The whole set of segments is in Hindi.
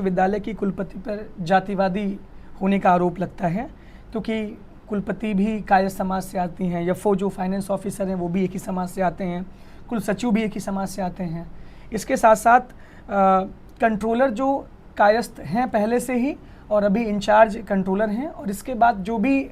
विश्वविद्यालय की कुलपति पर जातिवादी होने का आरोप लगता है, क्योंकि कुलपति भी कायस्थ समाज से आती हैं, एफओ जो फाइनेंस ऑफिसर हैं वो भी एक ही समाज से आते हैं, कुल सचिव भी एक ही समाज से आते हैं। इसके साथ साथ कंट्रोलर जो कायस्थ हैं पहले से ही और अभी इंचार्ज कंट्रोलर हैं, और इसके बाद जो भी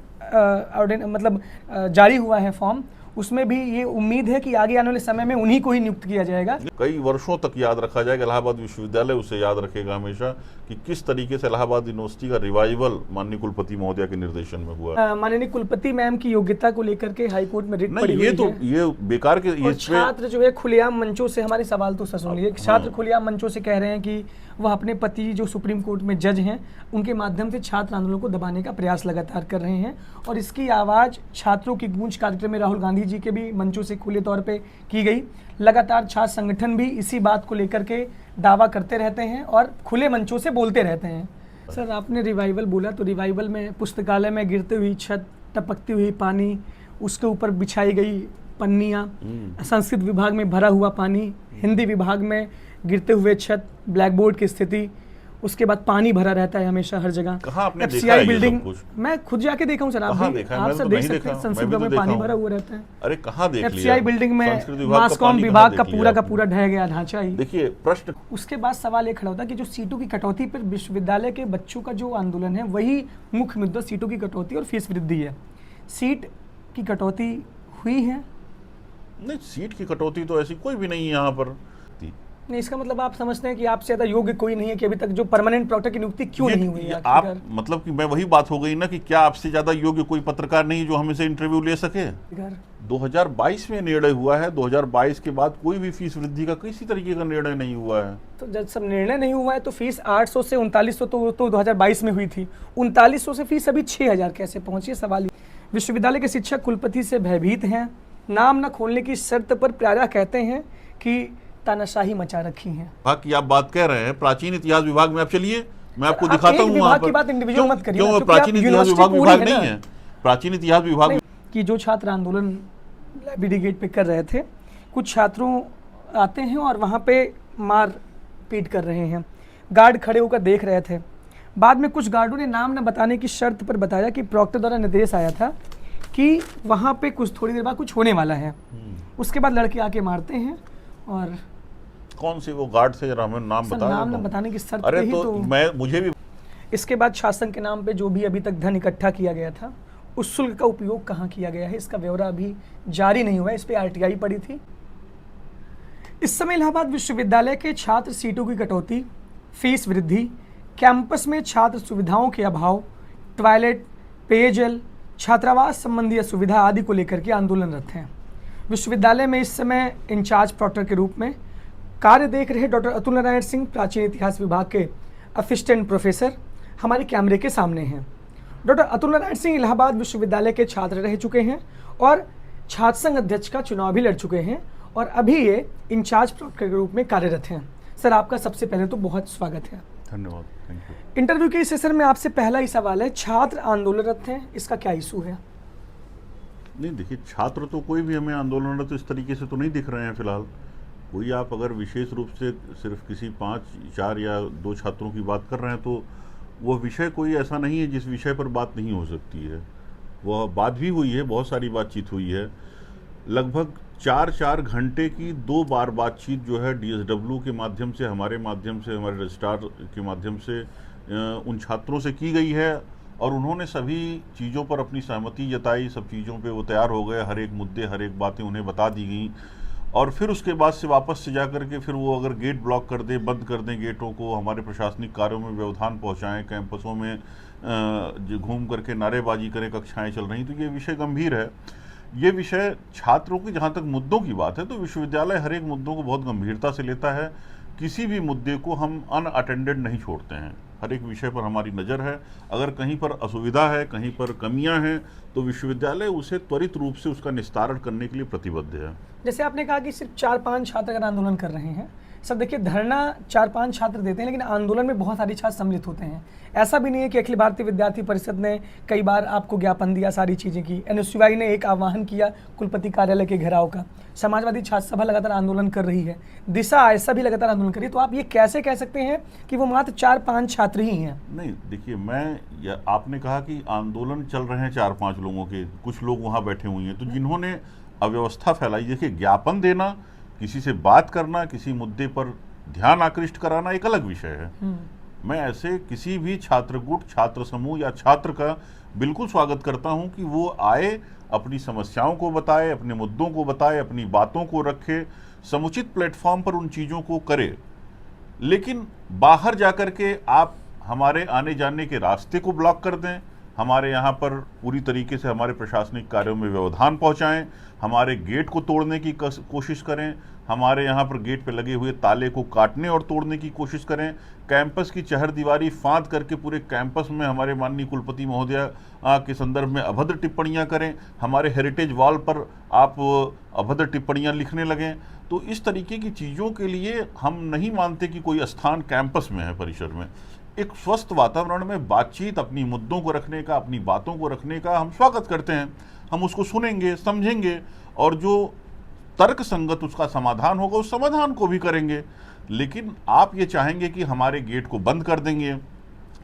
जारी हुआ है फॉर्म, उसमें भी ये उम्मीद है कि आगे आने वाले समय में उन्हीं को ही नियुक्त किया जाएगा। कई वर्षों तक याद रखा जाएगा, इलाहाबाद विश्वविद्यालय उसे याद रखेगा हमेशा कि किस तरीके से इलाहाबाद यूनिवर्सिटी का रिवाइवल माननीय कुलपति महोदया के निर्देशन में हुआ। माननीय कुलपति मैम की योग्यता को लेकर के हाईकोर्ट में रिट पड़ी हुई है। ये बेकार के ये छात्र जो है खुलेआम मंचों से, हमारे सवाल तो सुन लीजिए, छात्र खुलेआम मंचों से कह रहे हैं कि वह अपने पति जो सुप्रीम कोर्ट में जज हैं उनके माध्यम से छात्र आंदोलन को दबाने का प्रयास लगातार कर रहे हैं, और इसकी आवाज़ छात्रों की गूंज कार्यक्रम में राहुल गांधी जी के भी मंचों से खुले तौर पे की गई। लगातार छात्र संगठन भी इसी बात को लेकर के दावा करते रहते हैं और खुले मंचों से बोलते रहते हैं। सर, आपने रिवाइवल बोला, तो रिवाइवल में पुस्तकालय में गिरती हुई छत, टपकती हुई पानी, उसके ऊपर बिछाई गई पन्नियाँ, संस्कृत विभाग में भरा हुआ पानी, हिंदी विभाग में गिरते हुए छत, ब्लैक बोर्ड की स्थिति, उसके बाद पानी भरा रहता है हमेशा हर जगह। कहाँ आपने देखा है बिल्डिंग? मैं खुद जाके देखा हूँ सर, आप सब देख सकते हैं, संस्कृत विभाग में पानी भरा हुआ रहता है। अरे कहाँ देख लिया? एफसीआई बिल्डिंग में मासकॉम विभाग का पूरा ढह गया ढांचा ही। देखिए प्रश्न, उसके बाद सवाल ये खड़ा होता है कि जो सीटों की कटौती पर विश्वविद्यालय के बच्चों का जो आंदोलन है, वही मुख्य मुद्दा सीटों की कटौती और फीस वृद्धि है। सीट की कटौती हुई है? नहीं, सीट की कटौती तो ऐसी कोई भी नहीं है यहाँ पर। नहीं, इसका मतलब आप समझते हैं कि आपसे ज़्यादा योग्य कोई नहीं है कि अभी तक जो परमानेंट प्रॉक्टर की नियुक्ति क्यों नहीं हुई है? आप मतलब कि मैं वही बात हो गई ना कि क्या आपसे ज्यादा योग्य कोई पत्रकार नहीं जो हमें से इंटरव्यू ले सके? 2022 में निर्णय हुआ है, 2022 के बाद कोई भी फीस वृद्धि का किसी तरीके का निर्णय नहीं हुआ है। तो जब सब निर्णय नहीं हुआ है तो फीस 800 से 3900 तो 2022 में हुई थी, 3900 से फीस अभी 6000 कैसे पहुंची? सवाल। विश्वविद्यालय के शिक्षक कुलपति से भयभीत हैं, नाम न खोलने की शर्त पर प्रायः कहते हैं कि तानाशाही मचा रखी है। बाकी आप बात कह रहे हैं प्राचीन इतिहास विभाग में, आप चलिए मैं आपको दिखाता हूँ वहाँ पर। बात इंडिविजुअल मत करिए, क्यों प्राचीन इतिहास विभाग नहीं है? प्राचीन इतिहास विभाग की जो छात्र आंदोलन लाइब्रेरी गेट पे कर रहे थे, कुछ छात्रों आते हैं और वहाँ पे मार पीट कर रहे हैं, गार्ड खड़े होकर देख रहे थे। बाद में कुछ गार्डों ने नाम न बताने की शर्त पर बताया कि प्रॉक्टर द्वारा निर्देश आया था कि वहाँ पे कुछ थोड़ी देर बाद कुछ होने वाला है। उसके बाद लड़के आके मारते हैं। और कौन से वो गार्ड से, जरा हमें नाम बता। नाम न बताने की शर्त अरे तो मैं मुझे भी। इसके बाद शासन के नाम पे जो भी अभी तक धन इकट्ठा किया गया था, उस शुल्क का उपयोग कहाँ किया गया है, इसका ब्यौरा अभी जारी नहीं हुआ है। इस पे आरटीआई पड़ी थी। इस समय इलाहाबाद विश्वविद्यालय के छात्र सीटों की कटौती, फीस वृद्धि, कैंपस में छात्र सुविधाओं के अभाव, टॉयलेट, पेयजल, छात्रावास संबंधी असुविधा आदि को लेकर के आंदोलनरत हैं। विश्वविद्यालय में इस समय इंचार्ज प्रॉक्टर के रूप में कार्य देख रहे डॉक्टर अतुल नारायण सिंह, प्राचीन इतिहास विभाग के असिस्टेंट प्रोफेसर, हमारे कैमरे के सामने हैं। डॉक्टर अतुल नारायण सिंह इलाहाबाद विश्वविद्यालय के छात्र रह चुके हैं और छात्र संघ अध्यक्ष का चुनाव भी लड़ चुके हैं, और अभी ये इंचार्ज प्रॉक्टर के रूप में कार्यरत हैं। सर, आपका सबसे पहले तो बहुत स्वागत है। धन्यवाद, थैंक यू। इंटरव्यू के इस सेशन में आपसे पहला ही सवाल है, छात्र आंदोलनरत हैं, इसका क्या इशू है? नहीं देखिए, छात्र तो कोई भी हमें आंदोलनरत इस तरीके से तो नहीं दिख रहे हैं फिलहाल। कोई आप अगर विशेष रूप से सिर्फ किसी 5, 4 या 2 छात्रों की बात कर रहे हैं तो वह विषय कोई ऐसा नहीं है जिस विषय पर बात नहीं हो सकती है। वह बात भी हुई है, बहुत सारी बातचीत हुई है। लगभग 4 घंटे की 2 बार बातचीत जो है DSW के माध्यम से, हमारे माध्यम से, हमारे रजिस्ट्रार के माध्यम से उन छात्रों से की गई है, और उन्होंने सभी चीज़ों पर अपनी सहमति जताई। सब चीज़ों पे वो तैयार हो गए, हर एक मुद्दे, हर एक बातें उन्हें बता दी गई। और फिर उसके बाद से वापस से जा कर के फिर वो अगर गेट ब्लॉक कर दें, बंद कर दें गेटों को, हमारे प्रशासनिक कार्यों में व्यवधान पहुंचाएं, कैंपसों में घूम करके नारेबाजी करें, कक्षाएं चल रही, तो ये विषय गंभीर है। ये विषय छात्रों की जहाँ तक मुद्दों की बात है तो विश्वविद्यालय हर एक मुद्दों को बहुत गंभीरता से लेता है। किसी भी मुद्दे को हम अनअटेंडेड नहीं छोड़ते हैं। हर एक विषय पर हमारी नज़र है। अगर कहीं पर असुविधा है, कहीं पर कमियां हैं, तो विश्वविद्यालय उसे त्वरित रूप से उसका निस्तारण करने के लिए प्रतिबद्ध है। जैसे आपने कहा कि सिर्फ 4-5 छात्र अगर आंदोलन कर रहे हैं, सर देखिए, धरना 4-5 छात्र देते हैं, लेकिन आंदोलन में बहुत सारे छात्र सम्मिलित होते हैं। ऐसा भी नहीं है कि अखिल भारतीय विद्यार्थी परिषद ने कई बार आपको ज्ञापन दिया, सारी चीज़ें की। एनएसयूआई ने एक आह्वान किया कुलपति कार्यालय के घेराव का। समाजवादी छात्र सभा लगातार आंदोलन कर रही है। दिशा ऐसा भी लगातार आंदोलन कर रही है। तो आप ये कैसे कह सकते हैं कि वो मात्र 4-5 छात्र ही हैं? नहीं देखिए, आपने कहा कि आंदोलन चल रहे हैं 4-5 लोगों के, कुछ लोग वहाँ बैठे हुए हैं, तो जिन्होंने अव्यवस्था फैलाई, देखिए ज्ञापन देना, किसी से बात करना, किसी मुद्दे पर ध्यान आकृष्ट कराना एक अलग विषय है। मैं ऐसे किसी भी छात्र गुट, छात्र समूह या छात्र का बिल्कुल स्वागत करता हूं कि वो आए, अपनी समस्याओं को बताए, अपने मुद्दों को बताए, अपनी बातों को रखे, समुचित प्लेटफॉर्म पर उन चीज़ों को करे। लेकिन बाहर जाकर के आप हमारे आने जाने के रास्ते को ब्लॉक कर दें, हमारे यहाँ पर पूरी तरीके से हमारे प्रशासनिक कार्यों में व्यवधान पहुँचाएं, हमारे गेट को तोड़ने की कोशिश करें, हमारे यहाँ पर गेट पे लगे हुए ताले को काटने और तोड़ने की कोशिश करें, कैंपस की चहरदीवारी फांद करके पूरे कैंपस में हमारे माननीय कुलपति महोदया के संदर्भ में अभद्र टिप्पणियां करें, हमारे हेरिटेज वॉल पर आप अभद्र टिप्पणियां लिखने लगें। तो इस तरीके की चीज़ों के लिए हम नहीं मानते कि कोई स्थान कैंपस में है, परिसर में। एक स्वस्थ वातावरण में बातचीत, अपनी मुद्दों को रखने का, अपनी बातों को रखने का हम स्वागत करते हैं। हम उसको सुनेंगे, समझेंगे, और जो तर्क संगत उसका समाधान होगा उस समाधान को भी करेंगे। लेकिन आप ये चाहेंगे कि हमारे गेट को बंद कर देंगे,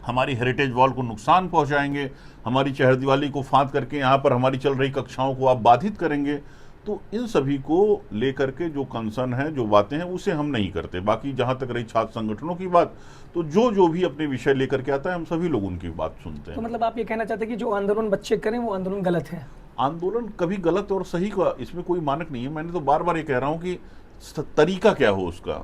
हमारी हेरिटेज वॉल को नुकसान पहुंचाएंगे, हमारी चहरदीवाली को फांद करके यहाँ पर हमारी चल रही कक्षाओं को आप बाधित करेंगे, तो इन सभी को लेकर के जो कंसर्न है, जो बातें हैं, उसे हम नहीं करते। बाकी जहाँ तक रही छात्र संगठनों की बात, तो जो भी अपने विषय लेकर के आता है, हम सभी लोग उनकी बात सुनते हैं। तो मतलब आप ये कहना चाहते हैं कि जो आंदोलन बच्चे करें वो आंदोलन गलत है? आंदोलन कभी गलत और सही का इसमें कोई मानक नहीं है। मैंने तो बार बार ये कह रहा हूं कि तरीका क्या हो उसका,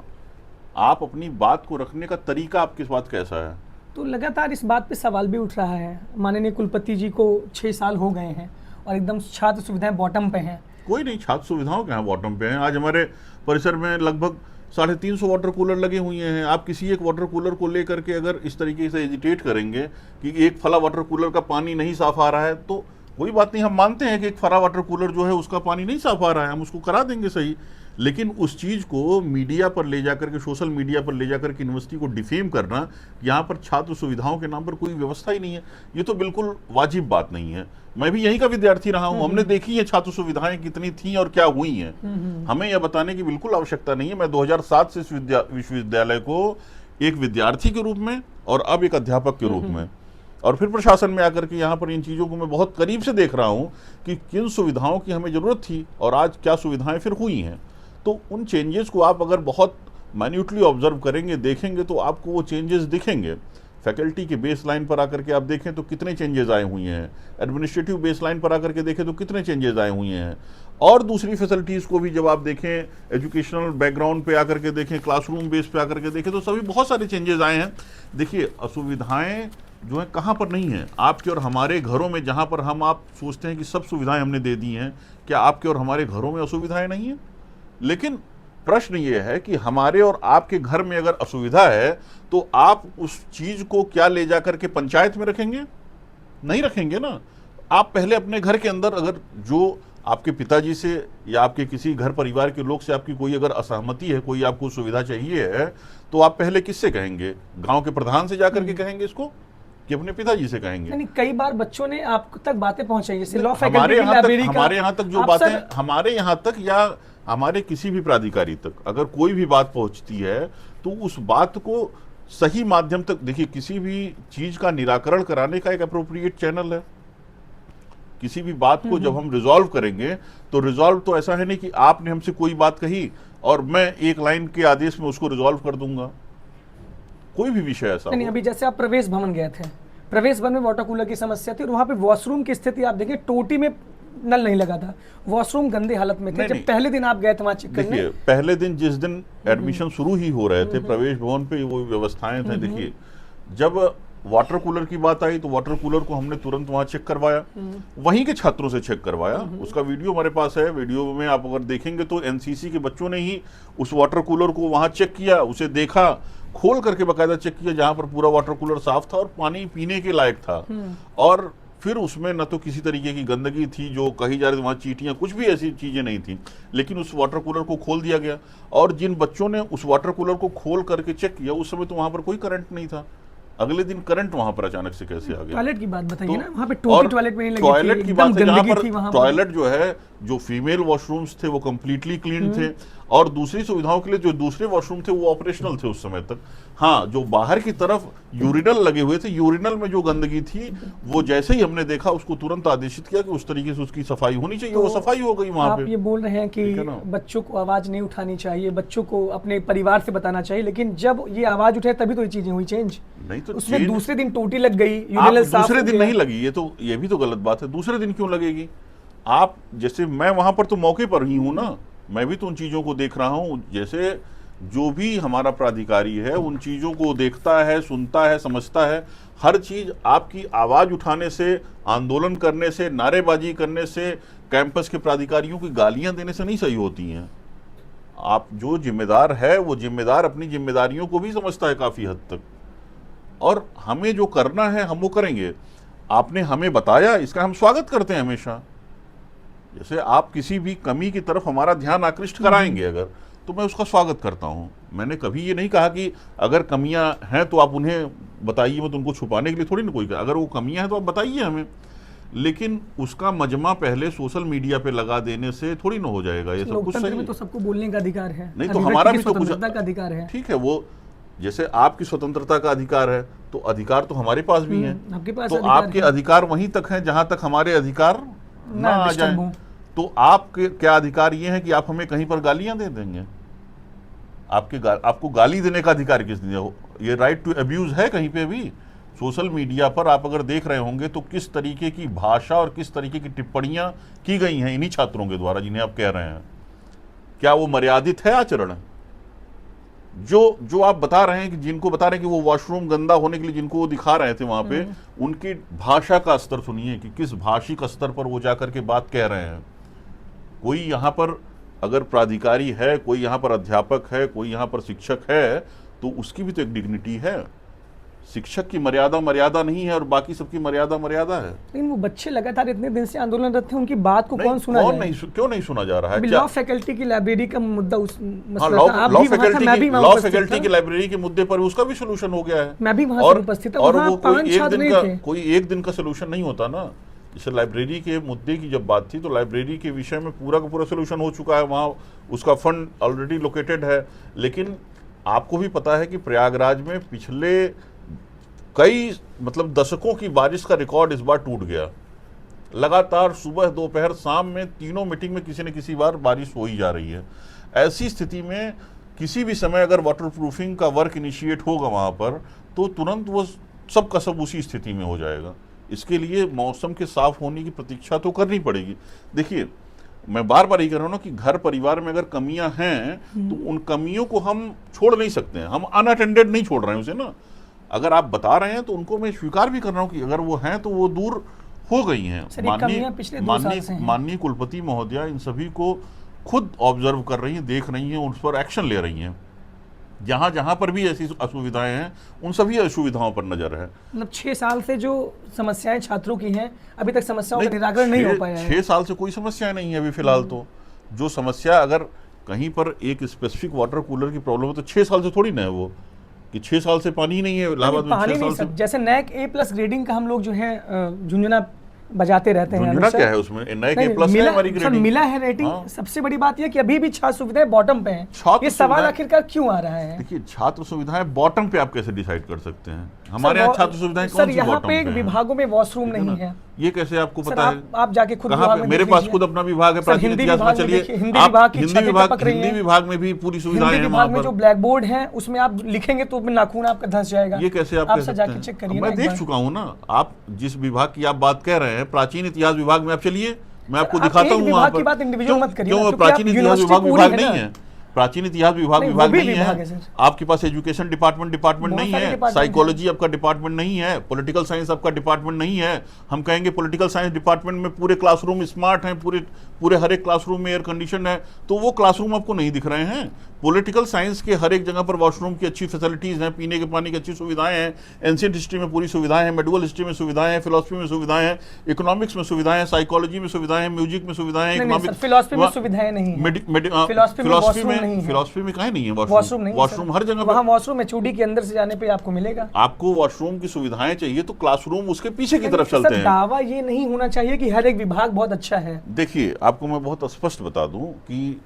आप अपनी बात को रखने का तरीका आपके बात कैसा है। तो लगातार इस बात पे सवाल भी उठ रहा है। माननीय कुलपति जी को 6 साल हो गए हैं और एकदम छात्र सुविधाएं बॉटम पे हैं। कोई नहीं, छात्र सुविधाओं के यहाँ बॉटम पे हैं। आज हमारे परिसर में लगभग 350 वाटर कूलर लगे हुए हैं। आप किसी एक वाटर कूलर को लेकर के अगर इस तरीके से एजिटेट करेंगे कि एक फला वाटर कूलर का पानी नहीं साफ आ रहा है, तो कोई बात नहीं, हम मानते हैं कि एक फरा वाटर कूलर जो है उसका पानी नहीं साफ आ रहा है, हम उसको करा देंगे सही। लेकिन उस चीज़ को मीडिया पर ले जाकर के, सोशल मीडिया पर ले जाकर के यूनिवर्सिटी को डिफेम करना, यहाँ पर छात्र सुविधाओं के नाम पर कोई व्यवस्था ही नहीं है, ये तो बिल्कुल वाजिब बात नहीं है। मैं भी यहीं का विद्यार्थी रहा हूँ, हमने देखी है छात्र सुविधाएं कितनी थी और क्या हुई हैं। हमें यह बताने की बिल्कुल आवश्यकता नहीं है। मैं 2007 से इस विश्वविद्यालय को एक विद्यार्थी के रूप में और अब एक अध्यापक के रूप में और फिर प्रशासन में आकर के यहाँ पर इन चीज़ों को मैं बहुत करीब से देख रहा हूँ कि किन सुविधाओं की हमें ज़रूरत थी और आज क्या सुविधाएं फिर हुई हैं। तो उन चेंजेस को आप अगर बहुत माइन्यूटली ऑब्जर्व करेंगे, देखेंगे, तो आपको वो चेंजेस दिखेंगे। फैकल्टी के बेस लाइन पर आकर के आप देखें तो कितने चेंजेस आए हुए हैं, एडमिनिस्ट्रेटिव बेस लाइन पर आकर के देखें तो कितने चेंजेस आए हुए हैं, और दूसरी फैसिलिटीज़ को भी जब आप देखें, एजुकेशनल बैकग्राउंड पे आकर के देखें, क्लासरूम बेस पे आकर के देखें, तो सभी बहुत सारे चेंजेस आए हैं। देखिए, असुविधाएं जो है कहाँ पर नहीं है, आपके और हमारे घरों में। जहाँ पर आप सोचते हैं कि सब सुविधाएं हमने दे दी हैं, क्या आपके और हमारे घरों में असुविधाएं नहीं हैं? लेकिन प्रश्न ये है कि हमारे और आपके घर में अगर असुविधा है तो आप उस चीज को क्या ले जाकर के पंचायत में रखेंगे? नहीं रखेंगे ना। आप पहले अपने घर के अंदर, अगर जो आपके पिताजी से या आपके किसी घर परिवार के लोग से आपकी कोई अगर असहमति है, कोई आपको सुविधा चाहिए है, तो आप पहले किससे कहेंगे? गांव के प्रधान से जाकर के कहेंगे इसको, कि अपने पिताजी से कहेंगे? नहीं, कई बार बच्चों ने आप तक बातें पहुंचाई, जैसे लॉ हमारे फैकल्टी की लाइब्रेरी का। हमारे यहाँ तक जो बातें, हमारे यहाँ तक या हमारे किसी भी प्राधिकारी तक अगर कोई भी बात पहुंचती है तो उस बात को सही माध्यम तक, देखिए, किसी भी चीज का निराकरण कराने का एक अप्रोप्रिएट चैनल है। किसी भी बात को जब हम रिजॉल्व करेंगे तो रिजॉल्व तो ऐसा है नहीं कि आपने हमसे कोई बात कही और मैं एक लाइन के आदेश में उसको रिजॉल्व कर दूंगा। कोई भी विषय ऐसा नहीं, अभी जैसे आप प्रवेश भवन गए थे, प्रवेश भवन में वाटर कूलर की समस्या थी और वहां पे वॉशरूम की स्थिति आप देखिए, टोटी में नल नहीं लगा था, वॉशरूम गंदे हालत में थे। जब पहले दिन आप गए थे वहां चेक करने, देखिए, पहले दिन जिस दिन एडमिशन शुरू ही हो रहे थे, प्रवेश भवन पे वो व्यवस्थाएं थे। देखिए, जब वाटर कूलर की बात आई तो वाटर कूलर को हमने तुरंत वहां चेक करवाया, वहीं के छात्रों से चेक करवाया। उसका वीडियो हमारे पास है। वीडियो में आप अगर देखेंगे तो एनसीसी के बच्चों ने ही उस वाटर कूलर को वहां चेक किया, उसे देखा, खोल करके बाकायदा चेक किया, जहां पर पूरा वाटर कूलर साफ था और पानी पीने के लायक था। और फिर उसमें न तो किसी तरीके की गंदगी थी जो कही जा रही थी, वहाँ चींटियाँ, कुछ भी ऐसी चीज़ें नहीं थी, लेकिन उस वाटर कूलर को खोल दिया गया। और जिन बच्चों ने उस वाटर कूलर को खोल करके चेक किया, उस समय तो वहाँ पर कोई करंट नहीं था। अगले दिन करंट वहाँ पर अचानक से कैसे आ गया? टॉयलेट की बात बताइए तो ना, वहाँ पे टोटी टॉयलेट में नहीं लगी थी, टॉयलेट की एकदम बात है, जहाँ गंदगी थी वहाँ पर पर। टॉयलेट जो है, जो फीमेल वॉशरूम्स थे वो कंप्लीटली क्लीन थे, और दूसरी सुविधाओं के लिए जो दूसरे वॉशरूम थे वो ऑपरेशनल थे उस समय तक। हाँ, जो बाहर की तरफ यूरिनल लगे हुए थे, यूरिनल में जो गंदगी थी वो जैसे ही हमने देखा उसको तुरंत आदेशित किया कि उस तरीके से उसकी सफाई होनी चाहिए, वो सफाई हो गई वहां आप पे। ये बोल रहे हैं कि ठीक है ना? बच्चों को आवाज नहीं उठानी चाहिए, बच्चों को अपने परिवार से बताना चाहिए, लेकिन जब ये आवाज उठे तभी तो ये चीजें हुई चेंज। नहीं तो उसमें change- दूसरे दिन टोटी लग गई, आप यूरिनल साफ दूसरे हो दिन गया। नहीं लगी, ये भी तो गलत बात है। दूसरे दिन क्यों लगेगी? आप जैसे, मैं वहां पर तो मौके पर ही हूं ना, मैं भी तो उन चीजों को देख रहा हूं। जैसे जो भी हमारा प्राधिकारी है उन चीजों को देखता है, सुनता है, समझता है। हर चीज आपकी आवाज उठाने से, आंदोलन करने से, नारेबाजी करने से, कैंपस के प्राधिकारियों की गालियां देने से नहीं सही होती हैं। आप जो जिम्मेदार है वो जिम्मेदार अपनी जिम्मेदारियों को भी समझता है काफी हद तक, और हमें जो करना है हम वो करेंगे। आपने हमें बताया, इसका हम स्वागत करते हैं हमेशा। जैसे आप किसी भी कमी की तरफ हमारा ध्यान आकृष्ट कराएंगे अगर, तो मैं उसका स्वागत करता हूं। मैंने कभी ये नहीं कहा कि अगर कमियां हैं तो आप उन्हें बताइए, मत उनको छुपाने के लिए थोड़ी ना कोई कहा। अगर वो कमियां हैं तो आप बताइए हमें, लेकिन उसका मजमा पहले सोशल मीडिया पे लगा देने से थोड़ी ना हो जाएगा। ये सब कुछ लोकतंत्र सही में तो सबको बोलने का अधिकार है, नहीं, तो अभिव्यक्ति हमारा की भी तो कुछ स्वतंत्रता का अधिकार है। ठीक है, वो जैसे आपकी स्वतंत्रता का अधिकार है तो अधिकार तो हमारे पास भी है। आपके पास तो अधिकार आपके है। अधिकार वहीं तक हैं जहां तक हमारे अधिकार ना आ disturb जाए। हों। तो आपके क्या अधिकार ये है कि आप हमें कहीं पर गालियां दे देंगे? आपको गाली देने का अधिकार किसने दिया? ये राइट टू अब्यूज है कहीं पे भी? सोशल मीडिया पर आप अगर देख रहे होंगे तो किस तरीके की भाषा और किस तरीके की टिप्पणियां की गई हैं इन्हीं छात्रों के द्वारा जिन्हें आप कह रहे हैं। क्या वो मर्यादित है आचरण? जो आप बता रहे हैं कि जिनको बता रहे हैं कि वो वॉशरूम गंदा होने के लिए जिनको वो दिखा रहे थे वहां पे, उनकी भाषा का स्तर सुनिए कि किस भाषिक स्तर पर वो जाकर के बात कह रहे हैं। कोई यहाँ पर अगर प्राधिकारी है, कोई यहाँ पर अध्यापक है, कोई यहाँ पर शिक्षक है, तो उसकी भी तो एक डिग्निटी है। शिक्षक की मर्यादा नहीं है और बाकी सबकी मर्यादा है। लेकिन वो बच्चे लगातार इतने दिन से आंदोलनरत थे, उनकी बात को कौन सुना कौन जाए? क्यों नहीं सुना जा रहा है? लॉ फैकल्टी की लाइब्रेरी का मुद्दा उस हाँ, मसला था। आप भी वहाँ था, मैं भी वहाँ लॉ उपस्थित फैकल्टी था। की लाइब्रेरी के मुद्दे पर उसका भी सोल्यूशन हो गया है। मैं भी वहाँ और से उपस्थित था, और वहाँ वो 5 छात्र नहीं थे। कोई एक दिन का सोल्यूशन नहीं होता ना। जैसे लाइब्रेरी के मुद्दे की जब बात थी तो लाइब्रेरी के विषय में पूरा का पूरा सोल्यूशन हो चुका है, वहाँ उसका फंड ऑलरेडी लोकेटेड है। लेकिन आपको भी पता है कि प्रयागराज में पिछले कई मतलब दशकों की बारिश का रिकॉर्ड इस बार टूट गया। लगातार सुबह, दोपहर, शाम में तीनों मीटिंग में किसी न किसी बार बारिश हो ही जा रही है। ऐसी स्थिति में किसी भी समय अगर वाटर प्रूफिंग का वर्क इनिशिएट होगा वहाँ पर, तो तुरंत वो सब का सब उसी स्थिति में हो जाएगा। इसके लिए मौसम के साफ होने की प्रतीक्षा तो करनी पड़ेगी। देखिए, मैं बार बार ये कह रहा हूँ ना कि घर परिवार में अगर कमियां हैं तो उन कमियों को हम छोड़ नहीं सकते हैं। हम अनअटेंडेड नहीं छोड़ रहे हैं उसे ना। अगर आप बता रहे हैं तो उनको मैं स्वीकार भी कर रहा हूँ कि अगर वो हैं तो वो दूर हो गई हैं। माननीय कुलपति महोदया इन सभी को खुद ऑब्जर्व कर रही हैं, देख रही हैं, उन पर एक्शन ले रही हैं। जहां जहां पर भी ऐसी असुविधाएं हैं उन सभी असुविधाओं पर नजर है। मतलब 6 साल से जो समस्याएं छात्रों की हैं, अभी तक समस्याओं का निराकरण नहीं हो पाया है। 6 साल से कोई समस्या नहीं है अभी फिलहाल। तो जो समस्या अगर कहीं पर एक स्पेसिफिक वाटर कूलर की प्रॉब्लम है तो 6 साल से थोड़ी ना है वो कि 6 साल से पानी ही नहीं है इलाहाबाद में। 6 साल से जैसे नैक A+ ग्रेडिंग का हम लोग जो है झुंझुना बजाते रहते हैं। झुंझुना क्या है उसमें? नैक A+ है हमारी ग्रेडिंग। मिला है रेटिंग। हाँ। सबसे बड़ी बात यह कि अभी भी छात्र सुविधाएं बॉटम पे हैं। ये सवाल आखिरकार क्यों आ रहा है? देखिए, छात्र सुविधाएं बॉटम पे आप कैसे डिसाइड कर सकते हैं? हमारे यहाँ छात्र सुविधाएं कौन सी बॉटम पे हैं? यहाँ पे विभागों में वॉशरूम नहीं है। ये कैसे आपको पता है? आप जाके खुद कहाँ पे? मेरे पास खुद अपना विभाग है प्राचीन इतिहास में। चलिए, हिंदी विभाग में भी पूरी सुविधाएं हैं वहाँ पर। जो ब्लैक बोर्ड है उसमें आप लिखेंगे तो नाखून आपका धंस जाएगा। ये कैसे आप कह सकते हैं? चेक करिए। मैं देख चुका हूँ ना। आप जिस विभाग की आप बात कह रहे हैं, प्राचीन इतिहास विभाग में आप चलिए, मैं आपको दिखाता हूँ वहाँ पर। क्यों प्राचीन इतिहास विभाग नहीं है? प्राचीन इतिहास विभाग नहीं है। आपके पास एजुकेशन डिपार्टमेंट नहीं है, साइकोलॉजी आपका डिपार्टमेंट नहीं है, पॉलिटिकल साइंस आपका डिपार्टमेंट नहीं है। हम कहेंगे पॉलिटिकल साइंस डिपार्टमेंट में पूरे क्लासरूम स्मार्ट हैं, पूरे हर एक क्लासरूम में एयर कंडीशन है, तो वो क्लासरूम आपको नहीं दिख रहे हैं। पॉलिटिकल साइंस के हर एक जगह पर वॉशरूम की अच्छी फैसिलिटीज हैं, पीने के पानी की अच्छी सुविधाएं हैं, एंशिएंट हिस्ट्री में पूरी सुविधाएं हैं, मेडिकल हिस्ट्री में सुविधाएं हैं, फिलोसफी में सुविधाएं हैं, इकोनॉमिक्स में सुविधाएं हैं, साइकोलॉजी में सुविधाएं हैं, म्यूजिक में सुविधाएं हैं, इकोनॉमिक्स फिलोसफी में सुविधाएं नहीं है। फिलोसफी में कहीं नहीं है वॉशरूम नहीं, वॉशरूम हर जगह वहाँ वॉशरूम एचओडी के अंदर से जाने पे आपको मिलेगा। आपको वॉशरूम की सुविधाएं चाहिए तो क्लासरूम उसके पीछे की तरफ चलते हैं। दावा ये नहीं होना चाहिए कि हर एक विभाग बहुत अच्छा है। देखिए, आपको मैं बहुत स्पष्ट बता दूं कि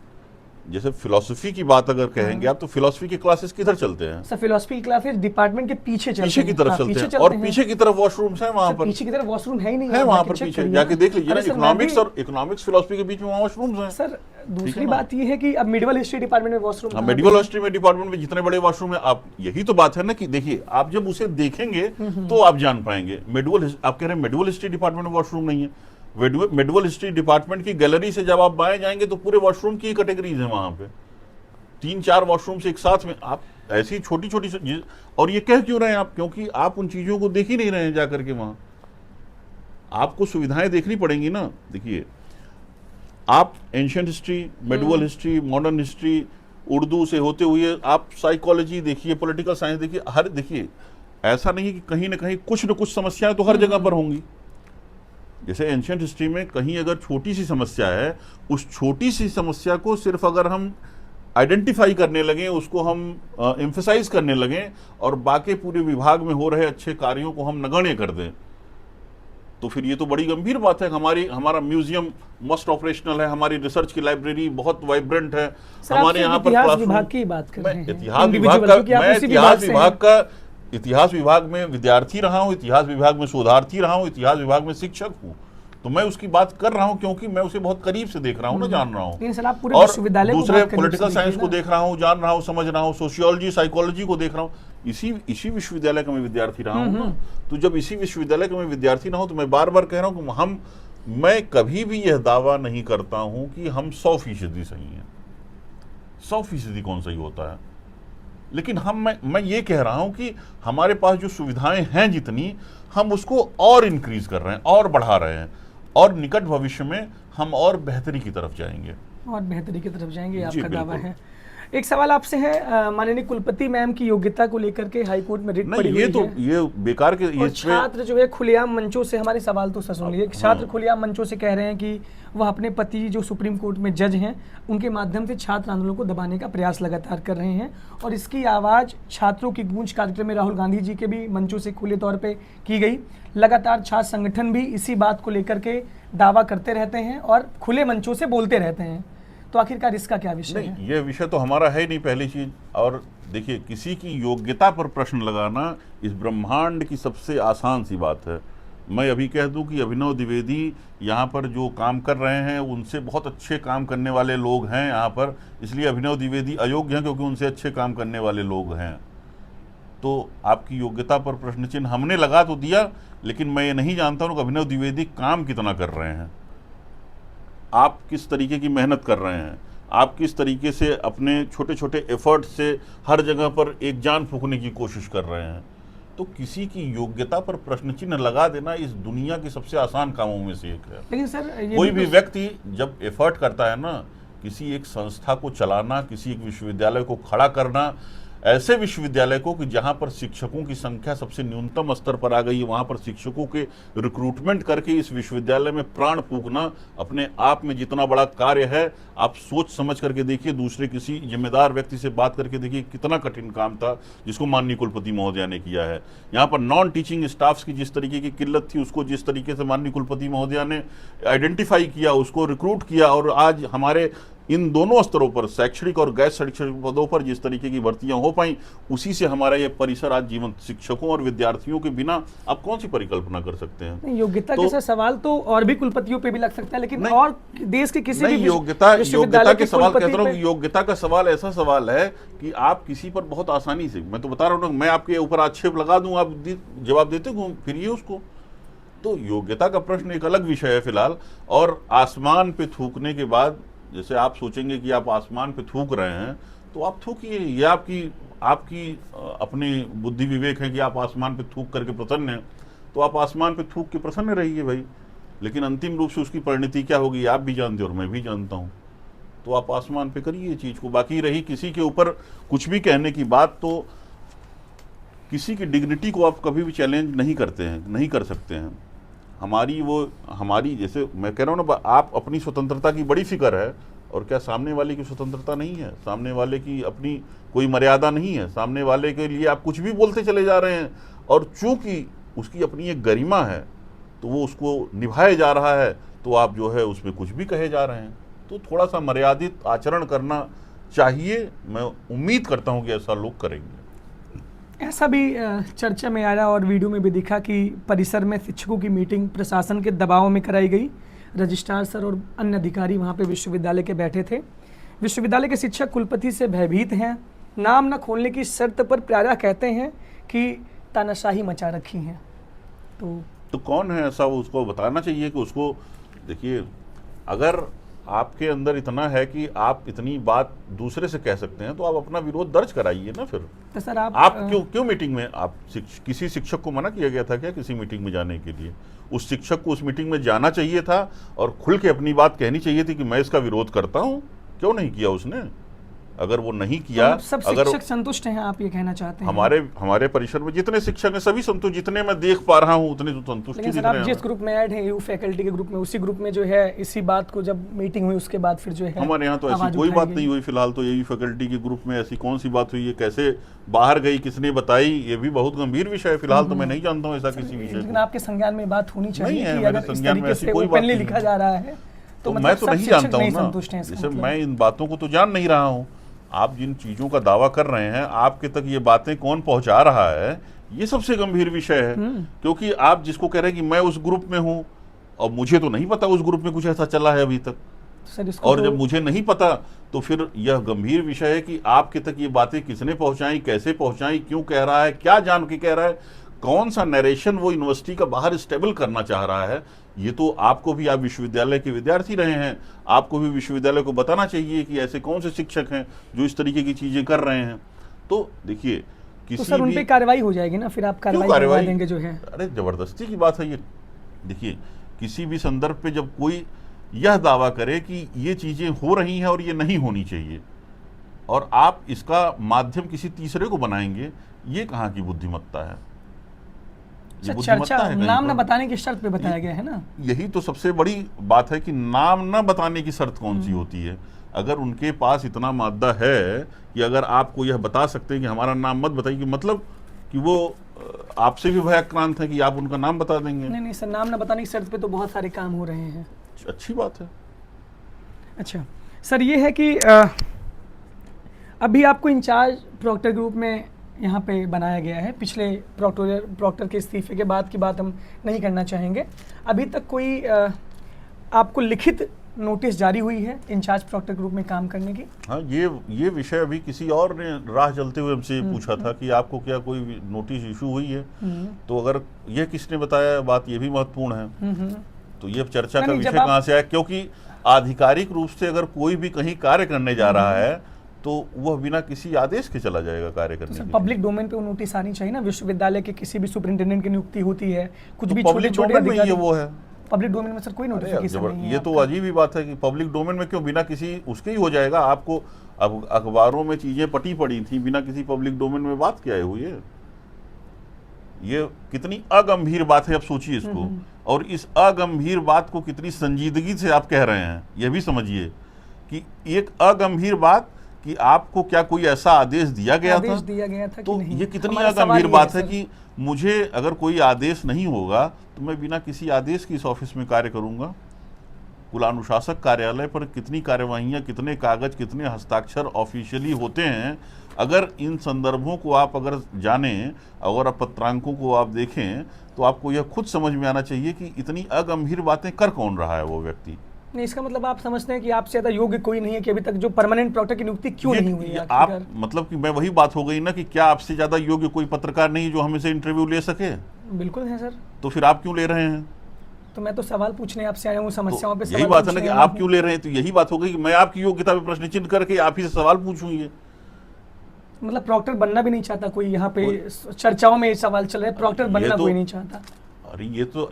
जैसे फिलॉसफी की बात अगर कहेंगे आप, तो फिलॉसफी की क्लासेस किधर चलते हैं? सर फिलॉसफी की क्लासेस डिपार्टमेंट के पीछे चलते हैं, पीछे की तरफ चलते हैं, और पीछे की तरफ वॉशरूम्स हैं वहां पर। पीछे की तरफ वॉशरूम है ही नहीं है वहां पर, पीछे जाके देख लीजिए ना। इकोनॉमिक्स और फिलॉसफी के बीच में वॉशरूम्स हैं। सर दूसरी बात ये है कि अब मेडिवल हिस्ट्री डिपार्टमेंट में वॉशरूम, मेडिवल हिस्ट्री में डिपार्टमेंट में जितने बड़े वॉशरूम है, आप यही तो बात है ना कि देखिए, आप जब उसे देखेंगे तो आप जान पाएंगे। आप कह रहे हैं मेडिवल हिस्ट्री डिपार्टमेंट में वॉशरूम नहीं है। मेडिवल हिस्ट्री डिपार्टमेंट की गैलरी से जब आप बाएं जाएंगे तो पूरे वॉशरूम की कैटेगरीज है वहां पे, 3-4 वॉशरूम्स एक साथ में। आप ऐसी छोटी छोटी, और ये कह क्यों रहे हैं आप? क्योंकि आप उन चीजों को देख ही नहीं रहे हैं जाकर के वहां। आपको सुविधाएं देखनी पड़ेंगी ना। देखिए, आप ancient history, medieval history, modern history, Urdu से होते हुए आप साइकोलॉजी देखिए, पॉलिटिकल साइंस देखिए, हर देखिए, ऐसा नहीं कि कहीं ना कहीं कुछ न कुछ समस्याएं तो हर जगह पर होंगी। जैसे एंशिएंट हिस्ट्री में कहीं अगर छोटी सी समस्या है, उस छोटी सी समस्या को सिर्फ अगर हम आइडेंटिफाई करने लगे, उसको हम एम्फेसाइज करने लगे, और बाकी पूरे विभाग में हो रहे अच्छे कार्यों को हम नगण्य कर दें, तो फिर ये तो बड़ी गंभीर बात है। हमारा म्यूजियम मस्ट ऑपरेशनल है, हमारी रिसर्च की लाइब्रेरी बहुत वाइब्रेंट है, हमारे यहाँ पर इतिहास विभाग की बात कर रहे हैं। इतिहास विभाग में विद्यार्थी रहा हूँ, इतिहास विभाग में शोधार्थी रहा हूँ, इतिहास विभाग में शिक्षक हूँ, तो मैं उसकी बात कर रहा हूं क्योंकि मैं उसे बहुत करीब से देख रहा हूं ना, जान रहा हूं। और दूसरे पॉलिटिकल साइंस को देख रहा हूं, जान रहा हूं, समझ रहा हूं, सोशियोलॉजी, साइकोलॉजी को देख रहा हूं। इसी विश्वविद्यालय का मैं विद्यार्थी रहा हूं ना। तो जब इसी विश्वविद्यालय का मैं विद्यार्थी रहा हूं, तो मैं बार बार कह रहा हूं कि मैं कभी भी यह दावा नहीं करता हूं कि हम 100% सही हैं। 100% कौन सही होता है? लेकिन मैं ये कह रहा हूं कि हमारे पास जो सुविधाएं हैं जितनी, हम उसको और इंक्रीज कर रहे हैं और बढ़ा रहे हैं, और निकट भविष्य में हम और बेहतरी की तरफ जाएंगे। आपका दावा है। एक सवाल आपसे है, माननीय कुलपति मैम की योग्यता को लेकर के हाई कोर्ट में रिट पड़ी हुई है। ये बेकार के, ये छात्र जो है खुलेआम मंचों से, हमारे सवाल तो सुन लीजिए, छात्र खुलेआम मंचों से कह रहे हैं कि वह अपने पति जो सुप्रीम कोर्ट में जज हैं, उनके माध्यम से छात्र आंदोलन को दबाने का प्रयास लगातार कर रहे हैं, और इसकी आवाज़ छात्रों की गूंज कार्यक्रम में राहुल गांधी जी के भी मंचों से खुले तौर पे की गई। लगातार छात्र संगठन भी इसी बात को लेकर के दावा करते रहते हैं और खुले मंचों से बोलते रहते हैं। तो आखिरकार इसका क्या विषय है? ये विषय तो हमारा है ही नहीं, पहली चीज। और देखिए, किसी की योग्यता पर प्रश्न लगाना इस ब्रह्मांड की सबसे आसान सी बात है। मैं अभी कह दूं कि अभिनव द्विवेदी यहाँ पर जो काम कर रहे हैं, उनसे बहुत अच्छे काम करने वाले लोग हैं यहाँ पर, इसलिए अभिनव द्विवेदी अयोग्य हैं क्योंकि उनसे अच्छे काम करने वाले लोग हैं। तो आपकी योग्यता पर प्रश्न चिन्ह हमने लगा तो दिया, लेकिन मैं ये नहीं जानता हूँ कि अभिनव द्विवेदी काम कितना कर रहे हैं, आप किस तरीके की मेहनत कर रहे हैं, आप किस तरीके से अपने छोटे छोटे एफर्ट से हर जगह पर एक जान फूंकने की कोशिश कर रहे हैं। तो किसी की योग्यता पर प्रश्न चिन्ह लगा देना इस दुनिया के सबसे आसान कामों में से एक है। लेकिन सर, कोई भी व्यक्ति जब एफर्ट करता है ना, किसी एक संस्था को चलाना, किसी एक विश्वविद्यालय को खड़ा करना, ऐसे विश्वविद्यालय को कि जहां पर शिक्षकों की संख्या सबसे न्यूनतम स्तर पर आ गई है, वहां पर शिक्षकों के रिक्रूटमेंट करके इस विश्वविद्यालय में प्राण फूंकना अपने आप में जितना बड़ा कार्य है, आप सोच समझ करके देखिए, दूसरे किसी जिम्मेदार व्यक्ति से बात करके देखिए कितना कठिन काम था जिसको माननीय कुलपति महोदया ने किया है। यहाँ पर नॉन टीचिंग स्टाफ्स की जिस तरीके की किल्लत थी, उसको जिस तरीके से माननीय कुलपति महोदया ने आइडेंटिफाई किया, उसको रिक्रूट किया, और आज हमारे इन दोनों स्तरों पर, शैक्षणिक और गैर शैक्षणिक पदों पर जिस तरीके की भर्तियां हो पाई, उसी से हमारा ये परिसर आज जीवंत। शिक्षकों और विद्यार्थियों के बिना आप कौन सी परिकल्पना कर सकते हैं? योग्यता के सवाल तो और भी कुलपतियों पे भी लग सकता है, लेकिन और देश के किसी भी योग्यता के सवाल कहता हूँ, योग्यता का सवाल ऐसा सवाल है कि आप किसी पर बहुत आसानी से, मैं तो बता रहा हूँ, मैं आपके ऊपर आक्षेप लगा दूं, आप जवाब देते घूम फिरिए उसको। तो योग्यता का प्रश्न एक अलग विषय है फिलहाल। और आसमान पे थूकने के बाद, जैसे आप सोचेंगे कि आप आसमान पे थूक रहे हैं, तो आप थूकिए, ये आपकी अपनी बुद्धि विवेक है कि आप आसमान पे थूक करके प्रसन्न हैं, तो आप आसमान पे थूक के प्रसन्न रहिए भाई। लेकिन अंतिम रूप से उसकी परिणति क्या होगी आप भी जानते हो और मैं भी जानता हूँ। तो आप आसमान पे करिए ये चीज़ को। बाकी रही किसी के ऊपर कुछ भी कहने की बात, तो किसी की डिग्निटी को आप कभी भी चैलेंज नहीं करते हैं, नहीं कर सकते हैं। हमारी जैसे मैं कह रहा हूँ ना, आप अपनी स्वतंत्रता की बड़ी फिक्र है, और क्या सामने वाले की स्वतंत्रता नहीं है? सामने वाले की अपनी कोई मर्यादा नहीं है? सामने वाले के लिए आप कुछ भी बोलते चले जा रहे हैं, और चूंकि उसकी अपनी एक गरिमा है तो वो उसको निभाया जा रहा है, तो आप जो है उसमें कुछ भी कहे जा रहे हैं। तो थोड़ा सा मर्यादित आचरण करना चाहिए। मैं उम्मीद करता हूँ कि ऐसा लोग करेंगे। ऐसा भी चर्चा में आया और वीडियो में भी दिखा कि परिसर में शिक्षकों की मीटिंग प्रशासन के दबाव में कराई गई। रजिस्ट्रार सर और अन्य अधिकारी वहां पे विश्वविद्यालय के बैठे थे। विश्वविद्यालय के शिक्षक कुलपति से भयभीत हैं। नाम न खोलने की शर्त पर प्रायः कहते हैं कि तानाशाही मचा रखी है। तो कौन है ऐसा? वो उसको बताना चाहिए कि उसको, देखिए, अगर आपके अंदर इतना है कि आप इतनी बात दूसरे से कह सकते हैं, तो आप अपना विरोध दर्ज कराइए ना। फिर तो सर आप क्यों मीटिंग में, आप किसी शिक्षक को मना किया गया था क्या किसी मीटिंग में जाने के लिए? उस शिक्षक को उस मीटिंग में जाना चाहिए था और खुल के अपनी बात कहनी चाहिए थी कि मैं इसका विरोध करता हूं। क्यों नहीं किया उसने? अगर वो नहीं किया, तो सब शिक्षक संतुष्ट हैं, आप ये कहना चाहते हैं? हमारे परिसर में जितने शिक्षक हैं सभी संतुष्ट, जितने मैं देख पा रहा हूं उतने तो संतुष्ट ही दिख रहे हैं। जिस ग्रुप में ऐड है, यू फैकल्टी के ग्रुप में, उसी ग्रुप में जो है इसी बात को जब मीटिंग हुई उसके बाद फिर जो है हमारे यहाँ तो ऐसी कोई बात नहीं हुई फिलहाल। तो यही फैकल्टी के ग्रुप में ऐसी कौन सी बात हुई है, कैसे बाहर गई, किसने बताई, ये भी बहुत गंभीर विषय है। फिलहाल तो मैं नहीं जानता हूँ ऐसा किसी विषय। लेकिन आपके संज्ञान में बात होनी चाहिए कि अगर इस संज्ञान में तरीके से कोई बात ओपनली लिखा जा रहा है तो मैं तो नहीं जानता हूँ ना। जैसे मैं इन बातों को तो जान नहीं रहा हूँ। आप जिन चीजों का दावा कर रहे हैं, आपके तक ये बातें कौन पहुंचा रहा है, ये सबसे गंभीर विषय है। क्योंकि आप जिसको कह रहे हैं कि मैं उस ग्रुप में हूं, और मुझे तो नहीं पता उस ग्रुप में कुछ ऐसा चला है अभी तक, और जब मुझे नहीं पता तो फिर यह गंभीर विषय है कि आपके तक ये बातें किसने पहुंचाई, कैसे पहुंचाई, क्यों कह रहा है, क्या जान के कह रहा है, कौन सा नरेशन वो यूनिवर्सिटी का बाहर स्टेबल करना चाह रहा है। ये तो आपको भी, आप विश्वविद्यालय के विद्यार्थी रहे हैं, आपको भी विश्वविद्यालय को बताना चाहिए कि ऐसे कौन से शिक्षक हैं जो इस तरीके की चीजें कर रहे हैं। तो देखिए, किसी तो सर उन पे कार्रवाई हो जाएगी ना, फिर आप कार्रवाई देंगे जो है? अरे जबरदस्ती की बात है ये। देखिए, किसी भी संदर्भ पे जब कोई यह दावा करे कि ये चीजें हो रही हैं और ये नहीं होनी चाहिए, और आप इसका माध्यम किसी तीसरे को बनाएंगे, ये कहाँ की बुद्धिमत्ता है? चर्चा नाम न बताने की शर्त पे बताया गया है ना। यही तो सबसे बड़ी बात है कि नाम न बताने की शर्त कौन सी होती है। अगर उनके पास इतना मादा है कि अगर आपको यह बता सकते हैं कि हमारा नाम मत बताइए, मतलब कि वो आपसे भी भयाक्रांत है कि आप उनका नाम बता देंगे। नहीं सर, नाम न बताने की शर्त पे तो बहुत सारे काम हो रहे हैं। अच्छी बात है। अच्छा सर, ये है कि अभी आपको इंचार्ज प्रॉक्टर ग्रुप में यहाँ पे बनाया गया है। पिछले प्रॉक्टर के इस्तीफे के बाद की बात हम नहीं करना चाहेंगे। अभी तक कोई आपको लिखित नोटिस जारी हुई है इंचार्ज प्रॉक्टर ग्रुप में काम करने की? हाँ, ये विषय अभी किसी और ने राह चलते हुए हमसे पूछा था कि आपको क्या कोई नोटिस इशू हुई है। तो अगर ये किसने बताया, बात ये भी महत्वपूर्ण है। तो ये चर्चा का विषय कहाँ से आया? क्योंकि आधिकारिक रूप से अगर कोई भी कहीं कार्य करने जा रहा है तो वह बिना किसी आदेश के चला जाएगा कार्य करने के लिए। पब्लिक डोमेन पे वो नोटिस आनी चाहिए ना। विश्वविद्यालय के किसी भी सुपरिटेंडेंट की नियुक्ति होती है, कुछ भी पब्लिक डोमेन में ये वो है। पब्लिक डोमेन में सर कोई नोटिफिकेशन नहीं है। ये तो अजीब ही बात है कि पब्लिक डोमेन में क्यों, बिना किसी उसके ही हो जाएगा। आपको अब अखबारों में चीजें पटी पड़ी थी, बिना किसी पब्लिक डोमेन में बात क्या हुई है। ये कितनी अगंभीर बात है, अब सोचिए इसको। और इस अगंभीर बात को कितनी संजीदगी से आप कह रहे हैं, यह भी समझिए कि एक अगंभीर बात कि आपको क्या कोई ऐसा आदेश दिया गया था तो ये कितनी गंभीर बात है कि मुझे अगर कोई आदेश नहीं होगा तो मैं बिना किसी आदेश की इस ऑफिस में कार्य करूंगा। कुलानुशासक कार्यालय पर कितनी कार्यवाहियां, कितने कागज, कितने हस्ताक्षर ऑफिशियली होते हैं। अगर इन संदर्भों को आप अगर जानें और पत्रांकों को आप देखें तो आपको यह खुद समझ में आना चाहिए कि इतनी अगंभीर बातें कर कौन रहा है वो व्यक्ति। नहीं, इसका मतलब आप समझते हैं कि आपसे ज्यादा योग्य कोई नहीं है कि अभी तक जो परमानेंट प्रॉक्टर की नियुक्ति क्यों नहीं हुई है? आप मतलब कि मैं वही बात हो गई ना कि क्या आपसे ज्यादा योग्य कोई पत्रकार नहीं जो हमें से इंटरव्यू ले सके? बिल्कुल है सर। तो फिर आप क्यों ले रहे हैं? तो मैं तो सवाल पूछने आपसे आया हूँ, समस्याओं पे। यही बात है ना कि आप क्यों ले रहे हैं। तो यही बात हो गई कि मैं आपकी योग्यता पे प्रश्न चिन्ह करके आप ही से सवाल पूछूंगी। मतलब प्रॉक्टर बनना भी नहीं चाहता कोई? यहाँ पे चर्चाओं में ये सवाल चल रहा है, प्रॉक्टर बनना कोई नहीं चाहता। अरे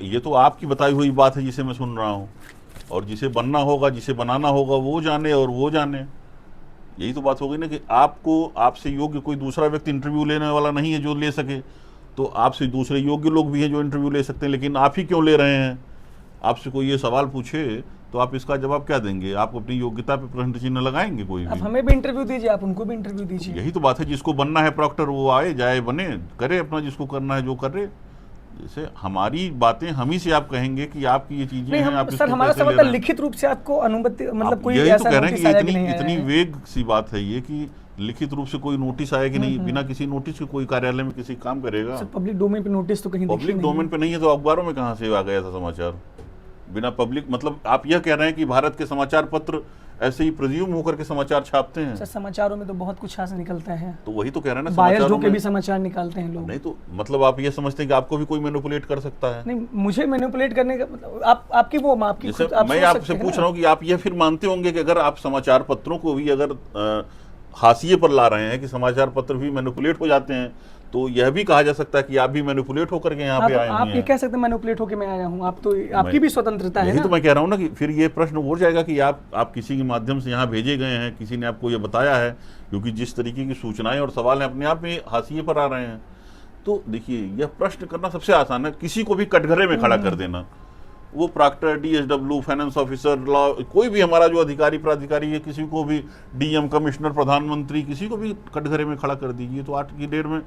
ये तो आपकी बताई हुई बात है जिसे मैं सुन रहा हूँ। और जिसे बनना होगा, जिसे बनाना होगा वो जाने और वो जाने। यही तो बात हो गई ना कि आपको, आपसे योग्य कोई दूसरा व्यक्ति इंटरव्यू लेने वाला नहीं है जो ले सके, तो आपसे दूसरे योग्य लोग भी हैं जो इंटरव्यू ले सकते हैं, लेकिन आप ही क्यों ले रहे हैं? आपसे कोई ये सवाल पूछे तो आप इसका जवाब क्या देंगे? आप अपनी योग्यता पे प्रश्न चिन्ह लगाएंगे कोई आप भी? हमें भी इंटरव्यू दीजिए, आप उनको भी इंटरव्यू दीजिए। यही तो बात है, जिसको बनना है प्रॉक्टर वो आए, जाए, बने, करे अपना जिसको करना है जो करे। जैसे हमारी बातें हम ही से आप कहेंगे कि आपकी ये चीजें नहीं, हैं, हम आप सर इसको हमारा कैसे सवाल ले था रहे हैं? लिखित रूप से आपको अनुमति, मतलब आप कोई यही तो ऐसा कह रहे हैं नोटिस कि आया कि नहीं इतनी आया है? वेग सी बात है ये कि लिखित रूप से कोई नोटिस आया कि नहीं, बिना किसी नोटिस के कोई कार्यालय में किसी काम करेगा? सर पब्लिक डोमेन पे नोटिस तो कहीं दिखी पब्लिक नहीं डोमेन पे नहीं है तो अखबारों में कहाँ से आ गया था समाचार? बिना पब्लिक, मतलब आप यह कह रहे हैं कि भारत के समाचार पत्र ऐसे ही प्रिज्यूम होकर के समाचार छापते हैं? सर समाचारों में तो बहुत कुछ ऐसा निकलता है, तो वही तो कह रहे हैं ना, बायस समाचारों होके में भी समाचार निकालते हैं लोग। नहीं, तो मतलब आप ये समझते हैं कि आपको भी कोई मैनिपुलेट कर सकता है? नहीं, मुझे मैनिपुलेट करने का मतलब आपकी वो आपकी जैसे खुद आप मैं सोच आपसे सकते हैं पूछ ना। रहा हूँ कि आप ये फिर मानते होंगे कि अगर आप समाचार पत्रों को भी अगर हाशिए पर ला रहे हैं कि समाचार पत्र भी मैनिपुलेट हो जाते हैं, तो यह भी कहा जा सकता है कि आप भी मैनिपुलेट होकर के यहाँ पे आए आप हुए ये हैं। कह सकते हैं मैनिपुलेट होके मैं आया हूँ, आप तो आपकी भी स्वतंत्रता है यही ना। तो मैं कह रहा हूँ ना कि फिर ये प्रश्न उठ जाएगा कि आप किसी के माध्यम से यहाँ भेजे गए हैं, किसी ने आपको ये बताया है, क्योंकि जिस तरीके की सूचनाएं और सवाल हैं अपने आप में हाशिए पर आ रहे हैं। तो देखिए, यह प्रश्न करना सबसे आसान है, किसी को भी कटघरे में खड़ा कर देना। वो proctor, DSW, finance officer, law, कोई भी हमारा जो अधिकारी प्राधिकारी है, किसी को भी, डीएम, कमिश्नर, प्रधानमंत्री, किसी को भी कटघरे में खड़ा कर दीजिए। तो आज की डेट में,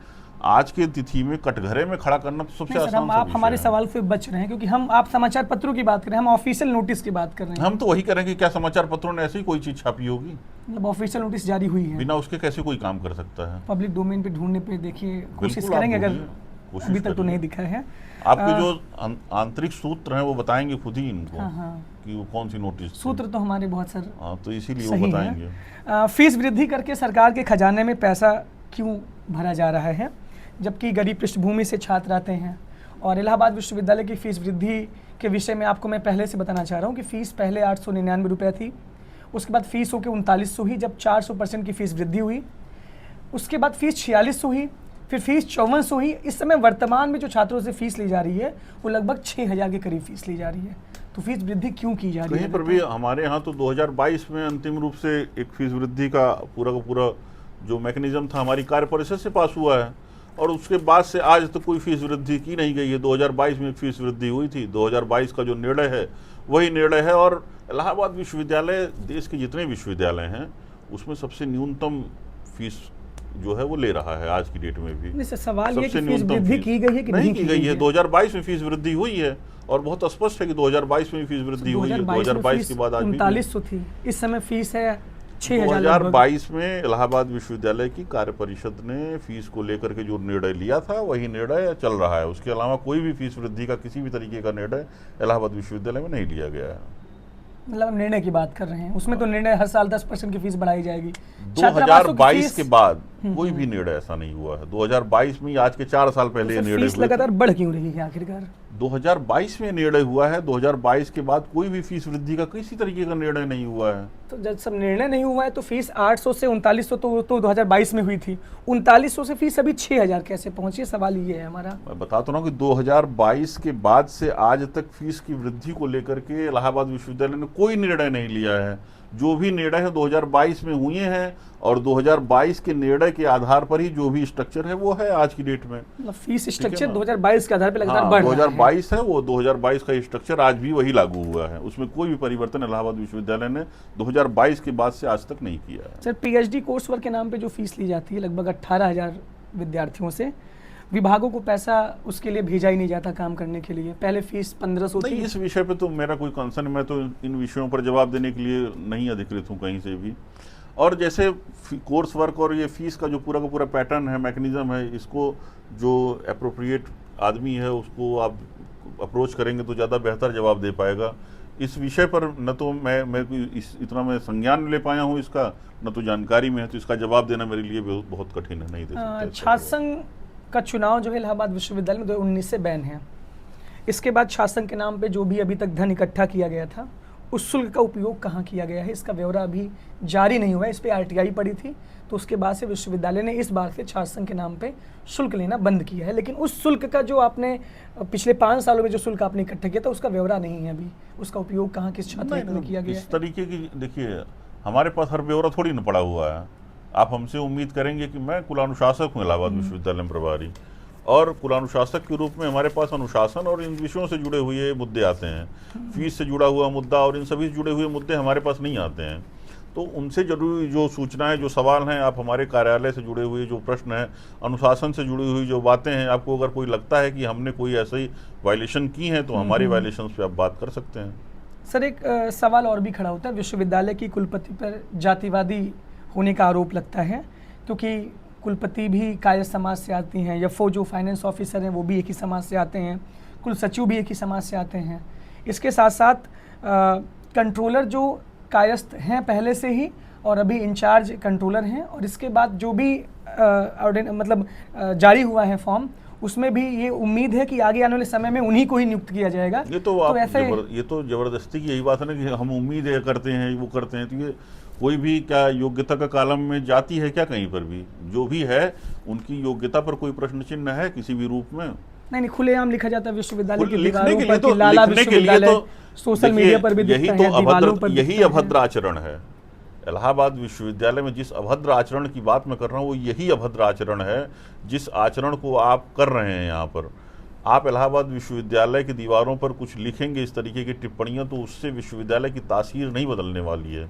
आज के तिथि में कटघरे में खड़ा करना तो सबसे नहीं सर, आसान हम सा आप विषय हमारे है। सवाल से बच रहे हैं, क्योंकि आप समाचार पत्रों की बात कर रहे हैं, हम ऑफिशियल नोटिस की बात कर रहे हैं। हम तो वही करेंगे, क्या समाचार पत्रों ने ऐसी कोई चीज छापी होगी? मतलब ऑफिशियल नोटिस जारी हुई है, बिना उसके कैसे कोई काम कर सकता है? पब्लिक डोमेन पे ढूंढने पे देखिए, कोशिश बिल्कुल आप करेंगे, अगर ढूंढिए, कोशिश अभी तक तो करिए। नहीं दिखा है। आपके जो आंतरिक सूत्र हैं वो बताएंगे खुद ही इनको, हाँ हाँ, कि वो कौन सी नोटिस थी। सूत्र तो हमारे बहुत सर हाँ, तो इसीलिए वो सही बताएंगे। है। फीस वृद्धि करके सरकार के खजाने में पैसा क्यों भरा जा रहा है, जबकि गरीब पृष्ठभूमि से छात्र आते हैं? और इलाहाबाद विश्वविद्यालय की फीस वृद्धि के विषय में आपको मैं पहले से बताना चाह रहा हूँ कि फ़ीस पहले 899 रुपये थी, उसके बाद फीस होकर 3900 हुई, जब 400% की फ़ीस वृद्धि हुई, उसके बाद फीस 4600 हुई, फिर फीस 5400 हुई। इस समय वर्तमान में जो छात्रों से फीस ली जा रही है वो लगभग 6000 के करीब फीस ली जा रही है। तो फीस वृद्धि क्यों की जा रही है? कहीं पर भी हमारे यहाँ तो 2022 में अंतिम रूप से एक फीस वृद्धि का पूरा जो मैकेनिज्म था हमारी कार्य परिषद से पास हुआ है, और उसके बाद से आज तक कोई फीस वृद्धि की नहीं गई है। 2022 में एक फीस वृद्धि हुई थी, 2022 का जो निर्णय है वही निर्णय है। और इलाहाबाद विश्वविद्यालय देश के जितने विश्वविद्यालय हैं उसमें सबसे न्यूनतम फीस जो है वो ले रहा है आज की डेट में भी। नहीं सर, सवाल ये कि सबसे फीस न्यूनतम वृद्धि फीस की गई है कि नहीं की गई है। 2022 में फीस वृद्धि हुई है और बहुत स्पष्ट है कि 2022 में फीस वृद्धि हुई है। 2022 के बाद आज भी 3900 थी, इस समय फीस है 6000 लगभग। 2022 में इलाहाबाद विश्वविद्यालय की कार्य परिषद ने फीस को लेकर के जो निर्णय लिया था वही निर्णय चल रहा है। उसके अलावा कोई भी फीस वृद्धि का किसी भी तरीके का निर्णय इलाहाबाद विश्वविद्यालय में नहीं लिया गया है। मतलब हम निर्णय की बात कर रहे हैं, उसमें तो निर्णय हर साल 10% की फीस बढ़ाई जाएगी। छात्रावासों की 2022 फीस- के बाद कोई भी निर्णय ऐसा नहीं हुआ है। 2022 में आज के 4 साल पहले ये तो सर, निर्णय फीस हुए थे। लगातार बढ़ क्यों रही है आखिरकार? 2022 में निर्णय हुआ है, 2022 के बाद कोई भी फीस वृद्धि का किसी तरीके का निर्णय नहीं हुआ है। तो जब सब निर्णय नहीं हुआ है तो फीस 800 से 3900 तो 2022 में हुई थी, 3900 से फीस अभी 6000 कैसे पहुंची? सवाल ये है हमारा। मैं बता तो रहा हूँ कि 2022 के बाद से आज तक फीस की वृद्धि को लेकर के इलाहाबाद विश्वविद्यालय ने कोई निर्णय नहीं लिया है। जो भी निर्णय है 2022 में हुए हैं, और 2022 के निर्णय के आधार पर ही जो भी स्ट्रक्चर है वो है आज की डेट में। मतलब फीस स्ट्रक्चर ना? 2022 के आधार पर लगातार हाँ, बढ़ रहा है। 2022 है वो 2022 का स्ट्रक्चर आज भी वही लागू हुआ है। उसमें कोई भी परिवर्तन इलाहाबाद विश्वविद्यालय ने 2022 के बाद से आज तक नहीं किया है। सर पीएचडी कोर्स वर्क के नाम पे जो फीस ली जाती है लगभग 18,000 विद्यार्थियों से, विभागों को पैसा उसके लिए भेजा ही नहीं जाता काम करने के लिए। पहले फीस 1500 नहीं, थी। इस विषय पे तो मेरा कोई कंसर्न, मैं तो इन विषयों पर जवाब देने के लिए नहीं अधिकृत हूँ कहीं से भी। और जैसे कोर्स वर्क और ये फीस का जो पूरा का पूरा पैटर्न है, मैकेनिज्म है, इसको जो एप्रोप्रिएट आदमी है उसको आप अप्रोच करेंगे तो ज़्यादा बेहतर जवाब दे पाएगा। इस विषय पर न तो मैं इतना मैं संज्ञान ले पाया हूँ इसका, न तो जानकारी में है, तो इसका जवाब देना मेरे लिए बहुत कठिन है, नहीं दे सकता। छात्र संघ का चुनाव जो है इलाहाबाद विश्वविद्यालय में 2019 से बैन है। इसके बाद छात्र संघ के नाम पे जो भी अभी तक धन इकट्ठा किया गया था उस शुल्क का उपयोग कहाँ किया गया है, इसका ब्यौरा अभी जारी नहीं हुआ है। इस पर आरटीआई पड़ी थी, तो उसके बाद से विश्वविद्यालय ने इस बार से छात्र संघ के नाम पे शुल्क लेना बंद किया है। लेकिन उस शुल्क का जो आपने पिछले 5 सालों में जो शुल्क आपने इकट्ठा किया था, उसका ब्यौरा नहीं है अभी। उसका उपयोग कहाँ किस छात्र हित में किया गया इस तरीके की देखिए, हमारे पास हर ब्यौरा थोड़ी न पड़ा हुआ है। आप हमसे उम्मीद करेंगे कि मैं कुलानुशासक हूँ इलाहाबाद विश्वविद्यालय में प्रभारी, और कुलानुशासक के रूप में हमारे पास अनुशासन और इन विषयों से जुड़े हुए मुद्दे आते हैं। फीस से जुड़ा हुआ मुद्दा और इन सभी से जुड़े हुए मुद्दे हमारे पास नहीं आते हैं। तो उनसे जरूरी जो सूचनाएं, जो सवाल हैं, आप हमारे कार्यालय से जुड़े हुए जो प्रश्न हैं, अनुशासन से जुड़ी हुई जो बातें हैं, आपको अगर कोई लगता है कि हमने कोई ऐसी वायलेशन की है तो हमारी वायलेशन पे आप बात कर सकते हैं। सर, एक सवाल और भी खड़ा होता है। विश्वविद्यालय की कुलपति पर जातिवादी होने का आरोप लगता है, क्योंकि कुलपति भी कायस्थ समाज से आती हैं, या जो फाइनेंस ऑफिसर हैं वो भी एक ही समाज से आते हैं, कुल सचिव भी एक ही समाज से आते हैं। इसके साथ साथ कंट्रोलर जो कायस्थ हैं पहले से ही, और अभी इंचार्ज कंट्रोलर हैं, और इसके बाद जो भी जारी हुआ है फॉर्म, उसमें भी ये उम्मीद है कि आगे आने वाले समय में उन्हीं को ही नियुक्त किया जाएगा। ये तो ये तो जबरदस्ती की यही बात है ना कि हम उम्मीद करते हैं, वो करते हैं। तो ये कोई भी क्या योग्यता का कॉलम में जाती है क्या? कहीं पर भी जो भी है उनकी योग्यता पर कोई प्रश्न चिन्ह है किसी भी रूप में? नहीं, खुलेआम लिखा जाता है विश्वविद्यालय की लिखने दीवारों के पर लिए कि लाला विश्वविद्यालय, सोशल मीडिया पर भी यही दिखता है, दीवारों पर यही दिखता है। अभद्र आचरण है। इलाहाबाद विश्वविद्यालय में जिस अभद्र आचरण की बात मैं कर रहा हूँ, वो यही अभद्र आचरण है जिस आचरण को आप कर रहे हैं यहाँ पर। आप इलाहाबाद विश्वविद्यालय की दीवारों पर कुछ लिखेंगे इस तरीके की टिप्पणियां, तो उससे विश्वविद्यालय की तासीर नहीं बदलने वाली है।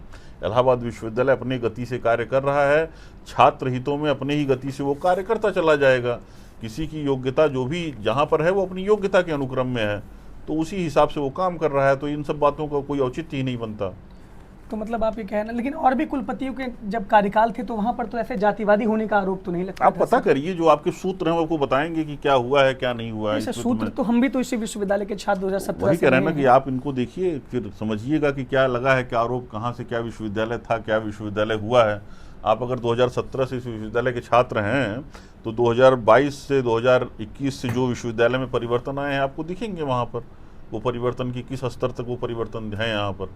इलाहाबाद विश्वविद्यालय अपनी गति से कार्य कर रहा है, छात्र हितों में अपने ही गति से वो कार्य करता चला जाएगा। किसी की योग्यता जो भी जहाँ पर है वो अपनी योग्यता के अनुक्रम में है, तो उसी हिसाब से वो काम कर रहा है। तो इन सब बातों का कोई औचित्य ही नहीं बनता। तो मतलब आप ये कहना, लेकिन और भी कुलपतियों के जब कार्यकाल थे तो वहां पर तो ऐसे जातिवादी होने का आरोप तो नहीं लगता। आप पता करिए, जो आपके सूत्र हैं वो आपको बताएंगे कि क्या हुआ है क्या नहीं हुआ है। सूत्र तो हम भी तो इसी विश्वविद्यालय के छात्र 2017 वही कह रहे हैं ना कि आप इनको देखिए, फिर समझिएगा कि क्या लगा है, क्या आरोप, कहाँ से क्या विश्वविद्यालय था, क्या विश्वविद्यालय हुआ है। आप अगर 2017 से इस विश्वविद्यालय के छात्र हैं तो 2022 से 2021 से जो विश्वविद्यालय में परिवर्तन आए हैं आपको दिखेंगे वहाँ पर। वो परिवर्तन की किस स्तर तक वो परिवर्तन है यहाँ पर,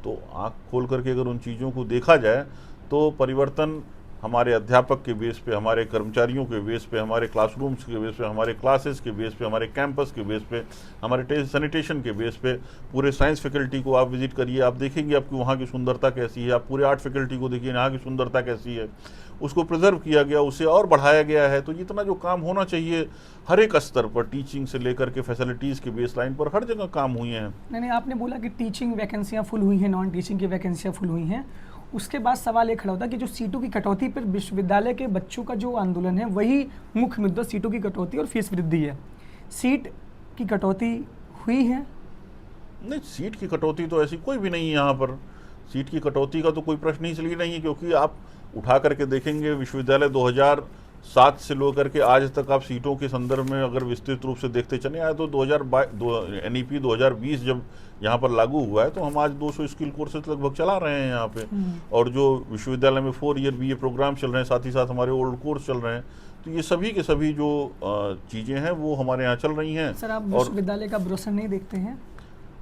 तो आँख खोल करके अगर उन चीज़ों को देखा जाए तो परिवर्तन हमारे अध्यापक के बेस पे, हमारे कर्मचारियों के बेस पे, हमारे क्लासरूम्स के बेस पे, हमारे क्लासेस के बेस पे, हमारे कैंपस के बेस पे, हमारे सैनिटेशन के बेस पे, पूरे साइंस फैकल्टी को आप विजिट करिए, आप देखेंगे आपकी वहाँ की सुंदरता कैसी है। आप पूरे आर्ट फैकल्टी को देखिए, यहाँ की सुंदरता कैसी है। उसको प्रिजर्व किया गया, उसे और बढ़ाया गया है। तो इतना जो काम होना चाहिए हर एक स्तर पर, टीचिंग से लेकर के फैसिलिटीज़ के बेस लाइन पर हर जगह काम हुए हैं। नहीं, आपने बोला कि टीचिंग वैकेंसियाँ फुल हुई हैं, नॉन टीचिंग की वैकेंसियाँ फुल हुई हैं। उसके बाद सवाल ये खड़ा होता है कि जो सीटों की कटौती पर विश्वविद्यालय के बच्चों का जो आंदोलन है, वही मुख्य मुद्दा सीटों की कटौती और फीस वृद्धि है। सीट की कटौती हुई है? नहीं, सीट की कटौती तो ऐसी कोई भी नहीं है यहाँ पर। सीट की कटौती का तो कोई प्रश्न ही इसलिए नहीं है क्योंकि आप उठा करके देखेंगे विश्वविद्यालय 2007 से लेकर के आज तक आप सीटों के संदर्भ में अगर विस्तृत रूप से देखते चले आए तो NEP 2020 जब यहाँ पर लागू हुआ है तो हम आज 200 स्किल कोर्सेज लगभग चला रहे हैं यहाँ पे। और जो विश्वविद्यालय में 4 ईयर BA प्रोग्राम चल रहे हैं, साथ ही साथ हमारे ओल्ड कोर्स चल रहे हैं। तो ये सभी के सभी जो चीज़ें हैं वो हमारे यहाँ चल रही हैं। सर, आप विश्वविद्यालय का ब्रोशर नहीं देखते हैं?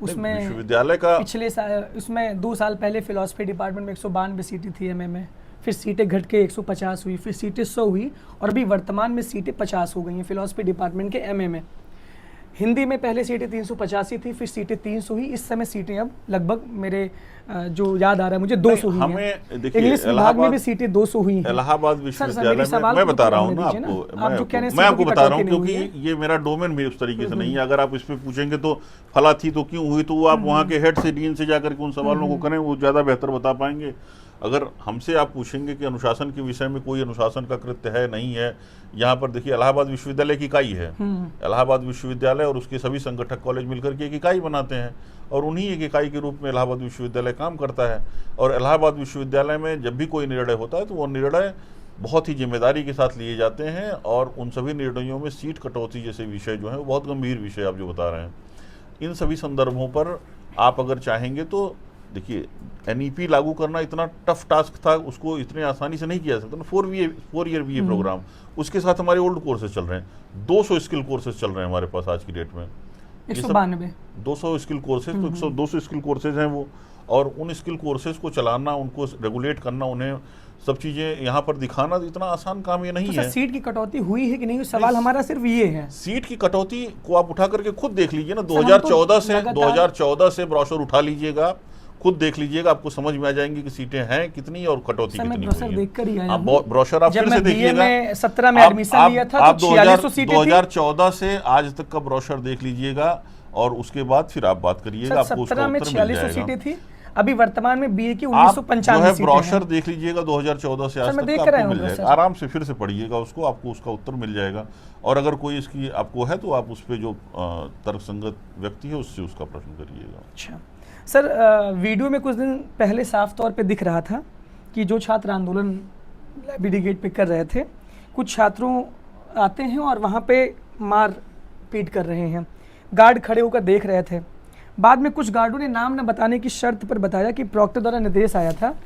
उसमें विश्वविद्यालय का पिछले उसमें 2 साल पहले फिलॉसफी डिपार्टमेंट में 192 सीटें थी MM में, फिर सीटें घट के 150 हुई, फिर सीटें 100 हुई, और अभी वर्तमान में सीटें 50 हो गई हैं फिलॉसफी डिपार्टमेंट के MM में। हिंदी में पहले सीटें 385 थी, फिर सीटें 300 हुई। इस समय सीटें अब लगभग मेरे जो याद आ रहा है मुझे 200 हुई हैं। इंग्लिश विभाग में भी सीटें 200 हुई हैं। इलाहाबाद विश्वविद्यालय में मैं बता रहा हूँ ना आपको, मैं आपको बता रहा हूँ क्योंकि ये मेरा डोमेन भी उस तरीके से नहीं है। अगर आप इस पे पूछेंगे तो फला थी तो क्यों हुई, तो वो आप वहाँ के हेड से डीन से जाकर के उन सवालों को करें, वो ज़्यादा बेहतर बता पाएंगे। अगर हमसे आप पूछेंगे कि अनुशासन के विषय में कोई अनुशासन का कृत्य है नहीं है, यहाँ पर देखिए इलाहाबाद विश्वविद्यालय की इकाई है। इलाहाबाद विश्वविद्यालय और उसके सभी संगठक कॉलेज मिलकर के एक इकाई बनाते हैं और उन्हीं एक इकाई के रूप में इलाहाबाद विश्वविद्यालय काम करता है। और इलाहाबाद विश्वविद्यालय में जब भी कोई निर्णय होता है तो वो निर्णय बहुत ही जिम्मेदारी के साथ लिए जाते हैं और उन सभी निर्णयों में सीट कटौती जैसे विषय जो है वो बहुत गंभीर विषय आप जो बता रहे हैं। इन सभी संदर्भों पर आप अगर चाहेंगे तो देखिए NEP लागू करना इतना टफ टास्क था, उसको इतने आसानी से नहीं किया जा सकता ना। 4 ईयर BA प्रोग्राम, उसके साथ हमारे ओल्ड कोर्सेज चल रहे हैं, 200 स्किल कोर्सेज चल रहे हैं हमारे पास आज की डेट में। ये सब 192। 200 स्किल कोर्सेज, तो 200 स्किल कोर्सेज हैं वो, और उन स्किल कोर्सेज को चलाना, उनको रेगुलेट करना, उन्हें सब चीज़ें यहाँ पर दिखाना, इतना आसान काम ये नहीं तो सर है। सीट की कटौती हुई है कि नहीं, सवाल हमारा सिर्फ ये है। सीट की कटौती को आप उठा करके खुद देख लीजिए ना, सर, हम तो 2014 से ब्रोशर उठा लीजिएगा, खुद देख लीजिएगा, आपको समझ में आ जाएंगी कि सीटें हैं कितनी और कटौती सर मैं कितनी ब्रोशर हुई है। देखकर ही आया आप हूँ। ब्रोशर आप जब फिर मैं से बीए देखिएगा। में 17 में एडमिशन लिया था आप तो 4600 सीटें थी। 2014 से आज तक का ब्रोशर देख लीजिएगा, और उसके बाद फिर आप बात करिएगा, सर आपको उसका 17 में उत्तर मिल 4600 जाएगा। सीटें थी, अभी वर्तमान में बीए की आप 1995 जो है सीटें ब्रोशर हैं। देख लीजिएगा 2014 से आज मैं तक देख का, कर आया आपको हूँ मिल जाएगा। ब्रोशर। आराम से फिर से पढ़िएगा उसको, आपको उसका उत्तर मिल जाएगा। और अगर कोई इसकी आपको है तो आप उस पर जो तर्कसंगत व्यक्ति है उससे उसका प्रश्न करिएगा। अच्छा सर, वीडियो में कुछ दिन पहले साफ तौर पे दिख रहा था कि जो छात्र आंदोलन लाइब्रेरी गेट पे कर रहे थे, कुछ छात्रों आते हैं और वहाँ पे मार पीट कर रहे हैं, गार्ड खड़े होकर देख रहे थे। बाद में कुछ गार्डों ने नाम न बताने की शर्त पर बताया कि प्रॉक्टर द्वारा निर्देश आया था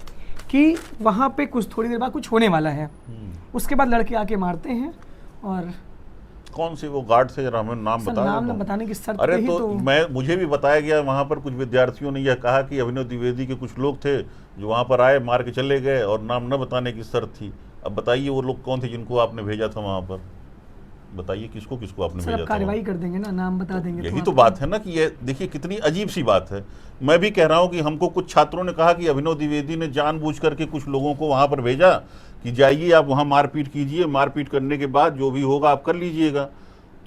कि वहाँ पे कुछ थोड़ी देर बाद कुछ होने वाला है। उसके बाद लड़के आके मारते हैं। और कौन से वो गार्ड से, जरा हमें नाम सर बता नाम दो। न बताने की शर्त अरे पे ही तो मुझे भी बताया गया, वहाँ पर कुछ विद्यार्थियों ने यह कहा कि अभिनव द्विवेदी के कुछ लोग थे जो वहाँ पर आए, मार के चले गए, और नाम न बताने की शर्त थी। अब बताइए वो लोग कौन थे जिनको आपने भेजा था वहाँ पर, बताइए किसको किसको आपने सर भेजा अब था। कार्रवाई कर देंगे ना, नाम बता देंगे यही आप तो बात है ना कि ये देखिए कितनी अजीब सी बात है। मैं भी कह रहा हूं कि हमको कुछ छात्रों ने कहा कि अभिनव द्विवेदी ने जानबूझ करके कुछ लोगों को वहां पर भेजा कि जाइए आप वहां मारपीट कीजिए, मारपीट करने के बाद जो भी होगा आप कर लीजिएगा।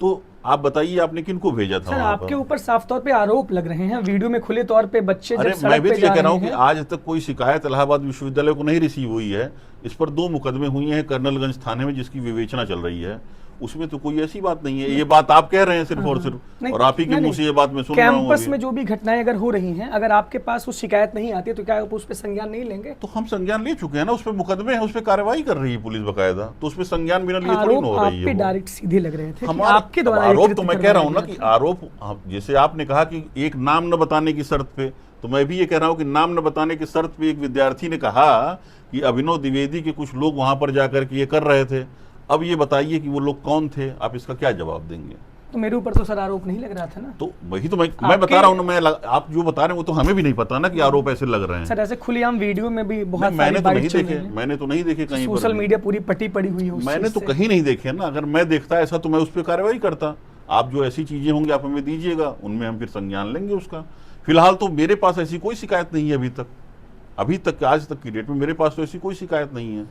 तो आप बताइए आपने किनको भेजा था सर वहां आपके पर? ऊपर साफ तौर पे आरोप लग रहे हैं, वीडियो में खुले तौर पे बच्चे जब अरे मैं सड़क भी पे तो ये जा कह रहा रहे हूँ कि हैं। आज तक कोई शिकायत इलाहाबाद विश्वविद्यालय को नहीं रिसीव हुई है। इस पर 2 मुकदमे हुए हैं कर्नलगंज थाने में, जिसकी विवेचना चल रही है। उसमें तो कोई ऐसी बात नहीं है। ये बात आप कह रहे हैं सिर्फ और सिर्फ, नहीं, और आप ही के नहीं, मुंह से ये बात मैं सुन रहा हूँ कैंपस अभी। में जो भी घटनाएं अगर हो रही हैं, अगर आपके पास वो शिकायत नहीं आती है तो क्या आप उस पर संज्ञान नहीं लेंगे? तो हम संज्ञान ले चुके हैं ना, उस पर मुकदमे हैं, उस पर कार्रवाई कर रही है पुलिस बकायदा, तो उस पर संज्ञान बिना लिए थोड़ी आरोप ना हो आप रही पे है वो। डायरेक्ट सीधे लग रहे थे कि हमारे आपके द्वारा आरोप एकत्रित तो मैं कह रहा हूँ ना करवाया कि गया था। आरोप, जैसे आपने कहा कि एक नाम न बताने की शर्त पे, तो मैं भी ये कह रहा हूँ कि नाम न बताने की शर्त पे एक विद्यार्थी ने कहा कि अभिनव द्विवेदी के कुछ लोग वहां पर जाकर के ये कर रहे थे। अब ये बताइए कि वो लोग कौन थे, आप इसका क्या जवाब देंगे? तो मेरे ऊपर तो सर आरोप नहीं लग रहा था ना। तो वही तो मैं बता रहा हूँ ना, आप जो बता रहे हैं वो तो हमें भी नहीं पता ना कि आरोप ऐसे लग रहे हैं। सर ऐसे खुलेआम वीडियो में भी बहुत नहीं, मैंने सारी तो नहीं बाइट चल देखे, रही हैं। मैंने तो नहीं देखे कहीं पर सोशल भी। मीडिया पूरी पटी पड़ी हुई है उस मैंने चीज़ तो से। कहीं नहीं देखे ना। अगर मैं देखता ऐसा तो मैं उस पर कार्रवाई करता। आप जो ऐसी चीजें होंगी आप हमें दीजिएगा, उनमें हम फिर संज्ञान लेंगे उसका। फिलहाल तो मेरे पास ऐसी कोई शिकायत नहीं है अभी तक आज तक की डेट में मेरे पास तो ऐसी कोई शिकायत नहीं है।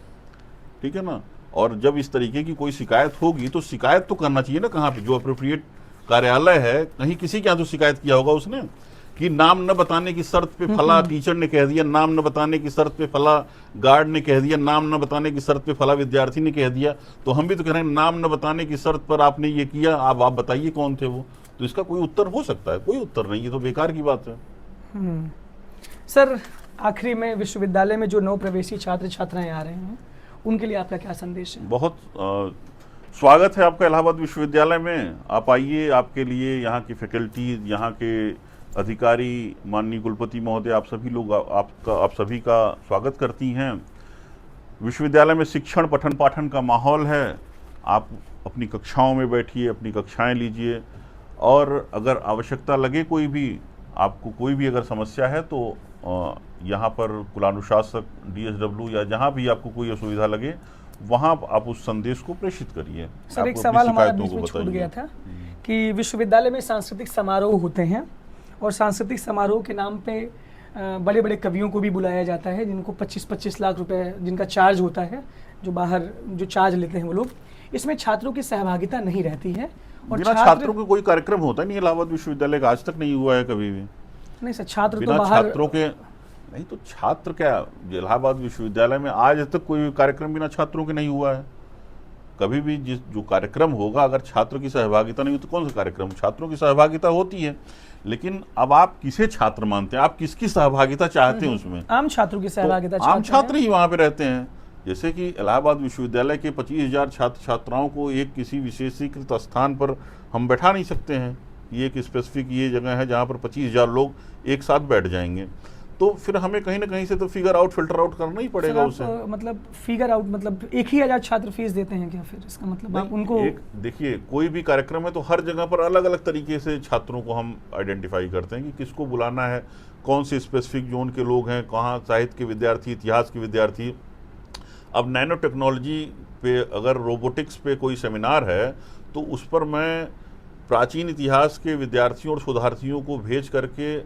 ठीक है ना। और जब इस तरीके की कोई शिकायत होगी तो शिकायत तो करना चाहिए ना, कहाँ पे जो अप्रोप्रिएट कार्यालय है, कहीं किसी के यहाँ तो शिकायत किया होगा उसने कि नाम न बताने की शर्त पे फला टीचर ने कह दिया, नाम न बताने की शर्त पे फला गार्ड ने कह दिया, नाम न बताने की शर्त पे फला विद्यार्थी ने कह दिया। तो हम भी तो कह रहे हैं नाम न बताने की शर्त पर आपने ये किया, आप बताइए कौन थे वो। तो इसका कोई उत्तर हो सकता है? कोई उत्तर नहीं, ये तो बेकार की बात है। सर आखिरी में विश्वविद्यालय में जो नव प्रवेशी छात्र छात्राएं आ रहे हैं उनके लिए आपका क्या संदेश है? बहुत स्वागत है आपका इलाहाबाद विश्वविद्यालय में। आप आइए, आपके लिए यहाँ की फैकल्टी, यहाँ के अधिकारी, माननीय कुलपति महोदय, आप सभी लोग आप सभी का स्वागत करती हैं। विश्वविद्यालय में शिक्षण पठन पाठन का माहौल है। आप अपनी कक्षाओं में बैठिए, अपनी कक्षाएं लीजिए, और अगर आवश्यकता लगे आपको कोई भी अगर समस्या है तो यहाँ पर कुलानुशासक, DSW या जहाँ भी आपको कोई असुविधा लगे वहाँ आप उस संदेश को प्रेषित करिए। सर एक सवाल हमारा बीच में छूट गया था कि विश्वविद्यालय में सांस्कृतिक समारोह होते हैं और सांस्कृतिक समारोह के नाम पे बड़े बड़े कवियों को भी बुलाया जाता है, जिनको 25-25 लाख रुपए जिनका चार्ज होता है, जो बाहर जो चार्ज लेते हैं वो लोग। इसमें छात्रों की सहभागिता नहीं रहती है और बिना छात्रों के कोई कार्यक्रम होता नहीं इलाहाबाद विश्वविद्यालय का, आज तक नहीं हुआ है कभी भी। नहीं सर, छात्र बिना तो बाहर छात्रों के नहीं, तो छात्र क्या, इलाहाबाद विश्वविद्यालय में आज तक कोई कार्यक्रम बिना छात्रों के नहीं हुआ है। कभी भी जो कार्यक्रम होगा, अगर छात्र की सहभागिता नहीं हो तो कौन सा कार्यक्रम? छात्रों की सहभागिता होती है, लेकिन अब आप किसे छात्र मानते हैं, आप किसकी सहभागिता चाहते हैं उसमें? आम छात्रों की सहभागिता तो आम छात्र ही वहां पे रहते हैं। जैसे कि इलाहाबाद विश्वविद्यालय के 25,000 छात्र छात्राओं को एक किसी विशेषीकृत स्थान पर हम बैठा नहीं सकते हैं। ये एक स्पेसिफिक ये जगह है जहाँ पर 25,000 लोग एक साथ बैठ जाएंगे। तो फिर हमें कहीं ना कहीं से तो फिगर आउट, फिल्टर आउट करना ही सर पड़ेगा आप उसे। मतलब फिगर आउट मतलब एक ही 1000 छात्र फीस देते हैं क्या, फिर इसका मतलब आप उनको एक देखिए, कोई भी कार्यक्रम है तो हर जगह पर अलग अलग तरीके से छात्रों को हम आइडेंटिफाई करते हैं कि किसको बुलाना है, कौन से स्पेसिफिक जोन के लोग हैं, कहाँ साहित्य के विद्यार्थी, इतिहास के विद्यार्थी। अब नैनो टेक्नोलॉजी पे अगर रोबोटिक्स पे कोई सेमिनार है तो उस पर मैं प्राचीन इतिहास के विद्यार्थियों और शोधार्थियों को भेज करके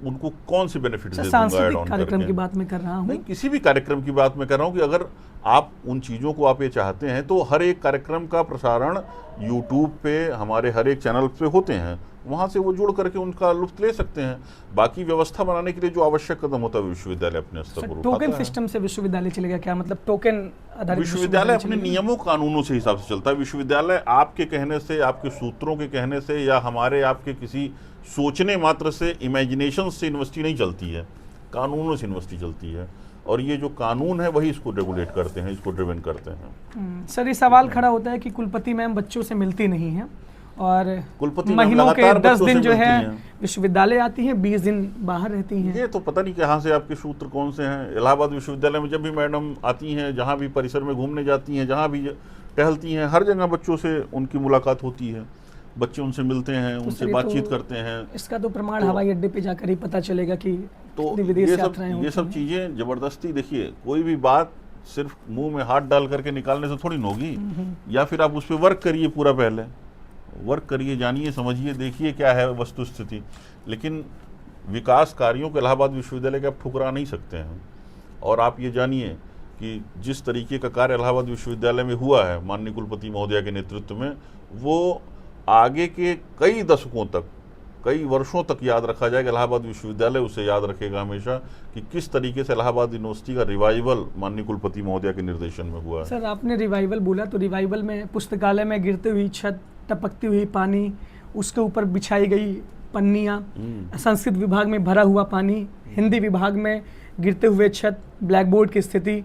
उनको कौन से बेनिफिट दे दूंगा ऐड सांस्कृतिक ऑन कार्यक्रम करके। की बात मैं कर रहा हूँ। नहीं, किसी भी कार्यक्रम की बात मैं कर रहा हूँ कि अगर आप उन चीज़ों को आप ये चाहते हैं तो हर एक कार्यक्रम का प्रसारण यूट्यूब पे हमारे हर एक चैनल पे होते हैं, वहाँ से वो जुड़ करके उनका लुत्फ ले सकते हैं। बाकी व्यवस्था बनाने के लिए जो आवश्यक कदम होता है विश्वविद्यालय अपने स्तर पर सर उठाता टोकन है। सिस्टम से विश्वविद्यालय चलेगा क्या, मतलब टोकन आधारित विश्वविद्यालय अपने चलेगा? नियमों कानूनों से हिसाब से चलता है। विश्वविद्यालय आपके कहने से, आपके सूत्रों के कहने से या हमारे आपके किसी सोचने मात्र से, इमेजिनेशन से यूनिवर्सिटी नहीं चलती है, कानूनों से यूनिवर्सिटी चलती है। और ये जो कानून है वही इसको रेगुलेट करते हैं, इसको ड्रिवन करते हैं। सर ये सवाल खड़ा होता है कि कुलपति मैम बच्चों से मिलती नहीं है और कुलपति मैम महीनों के लगातार 10 बच्चों से दिन जो मिलती है हैं। विश्वविद्यालय आती हैं, 20 दिन बाहर रहती हैं। ये तो पता नहीं कहाँ से आपके सूत्र कौन से हैं। इलाहाबाद विश्वविद्यालय में जब भी मैडम आती हैं, जहाँ भी परिसर में घूमने जाती हैं, जहाँ भी टहलती हैं, हर जगह बच्चों से उनकी मुलाकात होती है, बच्चे उनसे मिलते हैं, तो उनसे सर ये बातचीत तो करते हैं। इसका तो प्रमाण तो- हवाई अड्डे पे जाकर ही पता चलेगा कि तो कितनी विदेश ये सब यात्राएं होती हैं। चीज़ें ज़बरदस्ती, देखिए कोई भी बात सिर्फ मुंह में हाथ डाल करके निकालने से थोड़ी न होगी। या फिर आप उस पर वर्क करिए, पूरा पहले वर्क करिए, जानिए, समझिए, देखिए क्या है वस्तु स्थिति। लेकिन विकास कार्यों को इलाहाबाद विश्वविद्यालय के आप ठुकरा नहीं सकते हैं। और आप ये जानिए कि जिस तरीके का कार्य इलाहाबाद विश्वविद्यालय में हुआ है माननीय कुलपति महोदया के नेतृत्व में, वो आगे के कई दशकों तक, कई वर्षों तक याद रखा जाएगा। इलाहाबाद विश्वविद्यालय उसे याद रखेगा हमेशा कि किस तरीके से इलाहाबाद यूनिवर्सिटी का रिवाइवल माननीय कुलपति महोदया के निर्देशन में हुआ है। सर आपने रिवाइवल बोला, तो रिवाइवल में पुस्तकालय में गिरती हुई छत, टपकती हुई पानी, उसके ऊपर बिछाई गई पन्नियाँ, संस्कृत विभाग में भरा हुआ पानी, हिंदी विभाग में गिरते हुए छत, ब्लैक बोर्ड की स्थिति,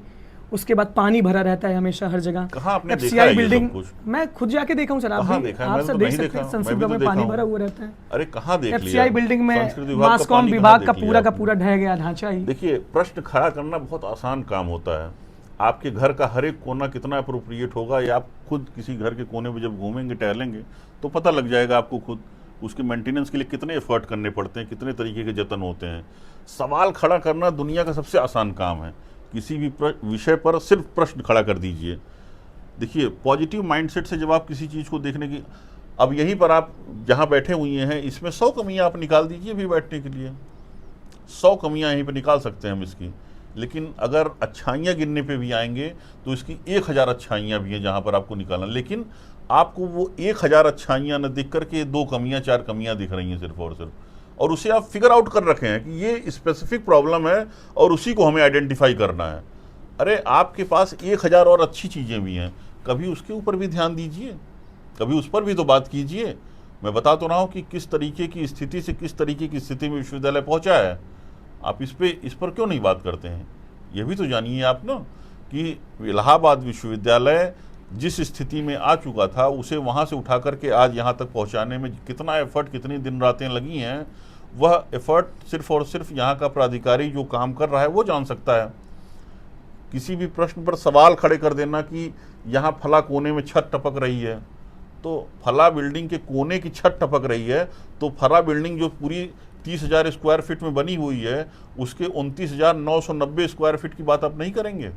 उसके बाद पानी भरा रहता है हमेशा हर जगह। कहाँ आपने देखा FCI है ये बिल्डिंग, सब कुछ? मैं खुद जाके देखा हूँ सर। आप कहाँ भी, देखा है? आप मैंने सर तो देख नहीं सकते देखा। हैं, मैं संस्कृत भी तो विभाग में देखा पानी हूँ। भरा हुआ रहता है। अरे कहाँ देख लिया? FCI बिल्डिंग में संस्कृत विभाग का मास्कॉम पानी कहाँ विभाग का देख लिया पूरा का आपने? पूरा ढह गया ढांचा ही। देखिए, प्रश्न खड़ा करना बहुत आसान काम होता है। आपके घर का हर एक कोना कितना अप्रोप्रिएट होगा, या आप खुद किसी घर के कोने में जब घूमेंगे, टहलेंगे, तो पता लग जाएगा आपको खुद। उसके मेंटेनेंस के लिए कितने एफर्ट करने पड़ते हैं, कितने तरीके के जतन होते हैं। सवाल खड़ा करना दुनिया का सबसे आसान काम है। किसी भी विषय पर सिर्फ प्रश्न खड़ा कर दीजिए। देखिए, पॉजिटिव माइंडसेट से जब आप किसी चीज़ को देखने की, अब यहीं पर आप जहाँ बैठे हुए हैं, इसमें 100 कमियाँ आप निकाल दीजिए भी बैठने के लिए। 100 कमियाँ यहीं पर निकाल सकते हैं हम इसकी। लेकिन अगर अच्छाइयाँ गिनने पे भी आएंगे तो इसकी 1000 अच्छाइयाँ भी हैं जहाँ पर आपको निकालना। लेकिन आपको वो 1000 अच्छाइयाँ न दिख करके 2 कमियाँ 4 कमियाँ दिख रही हैं सिर्फ और सिर्फ, और उसे आप फिगर आउट कर रखे हैं कि ये स्पेसिफिक प्रॉब्लम है और उसी को हमें आइडेंटिफाई करना है। अरे आपके पास 1000 और अच्छी चीज़ें भी हैं, कभी उसके ऊपर भी ध्यान दीजिए, कभी उस पर भी तो बात कीजिए। मैं बता तो रहा हूँ कि किस तरीके की स्थिति से किस तरीके की स्थिति में विश्वविद्यालय पहुँचा है। आप इस पर क्यों नहीं बात करते हैं? ये भी तो जानिए आप ना कि इलाहाबाद विश्वविद्यालय जिस स्थिति में आ चुका था, उसे वहाँ से उठा करके आज यहाँ तक पहुँचाने में कितना एफर्ट, कितनी दिन रातें लगी हैं, वह एफर्ट सिर्फ और सिर्फ यहाँ का प्राधिकारी जो काम कर रहा है वो जान सकता है। किसी भी प्रश्न पर सवाल खड़े कर देना कि यहाँ फला कोने में छत टपक रही है, तो फला बिल्डिंग के कोने की छत टपक रही है, तो फला बिल्डिंग जो पूरी 30,000 स्क्वायर फीट में बनी हुई है, उसके 29,990 स्क्वायर फीट की बात आप नहीं करेंगे,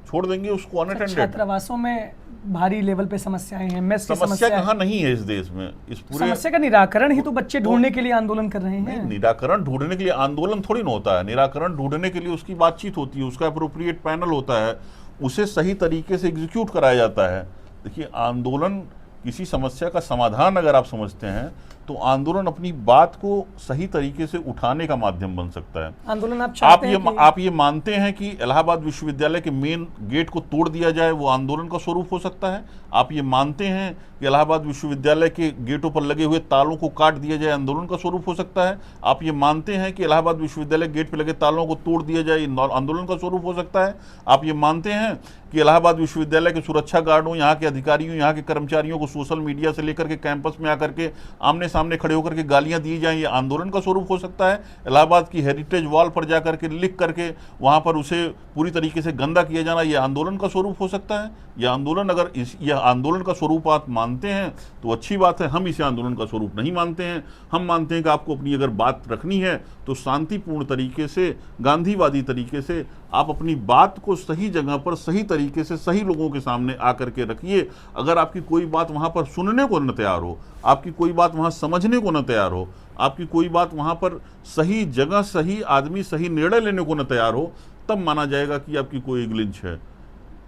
छोड़ देंगे उसको अनअटेंडेड। छात्रावासों में भारी लेवल पे समस्याएं हैं, मेस की समस्या समस्या है। कहाँ नहीं है इस देश में? इस पूरे समस्या का निराकरण ही तो बच्चे ढूंढने के लिए आंदोलन कर रहे नहीं, हैं। निराकरण ढूंढने के लिए आंदोलन थोड़ी ना होता है। निराकरण ढूंढने के लिए उसकी बातचीत होती है, उसका अप्रोप्रिएट पैनल होता है, उसे सही तरीके से एग्जीक्यूट कराया जाता है। देखिए, आंदोलन किसी समस्या का समाधान अगर आप समझते हैं तो आंदोलन अपनी बात को सही तरीके से उठाने का माध्यम बन सकता है। आंदोलन आप चाहते हैं कि आप ये मानते हैं कि इलाहाबाद विश्वविद्यालय के मेन गेट को तोड़ दिया जाए, वो आंदोलन का स्वरूप हो सकता है? आप ये मानते हैं कि इलाहाबाद विश्वविद्यालय के गेटों पर लगे हुए तालों को काट दिया जाए, आंदोलन का स्वरूप हो सकता है? आप ये मानते हैं कि इलाहाबाद विश्वविद्यालय गेट पर लगे तालों को तोड़ दिया जाए, आंदोलन का स्वरूप हो सकता है? आप ये मानते हैं कि इलाहाबाद विश्वविद्यालय के सुरक्षा गार्डों, यहाँ के अधिकारियों, यहाँ के कर्मचारियों को सोशल मीडिया से लेकर के कैंपस में आकर के आमने सामने खड़े होकर के गालियां दी जाएं, ये आंदोलन का स्वरूप हो सकता है? इलाहाबाद की हेरिटेज वॉल पर जाकर के लिख करके वहां पर उसे पूरी तरीके से गंदा किया जाना, ये आंदोलन का स्वरूप हो सकता है? यह आंदोलन, अगर यह आंदोलन का स्वरूप आप मानते हैं तो अच्छी बात है। हम इसे आंदोलन का स्वरूप नहीं मानते हैं। हम मानते हैं कि आपको अपनी अगर बात रखनी है तो शांतिपूर्ण तरीके से, गांधीवादी तरीके से आप अपनी बात को सही जगह पर, सही तरीके से, सही लोगों के सामने आकर के रखिए। अगर आपकी कोई बात वहां पर सुनने को न तैयार हो, आपकी कोई बात वहां समझने को न तैयार हो, आपकी कोई बात वहां पर सही जगह, सही आदमी, सही निर्णय लेने को न तैयार हो, तब माना जाएगा कि आपकी कोई ग्लिच है।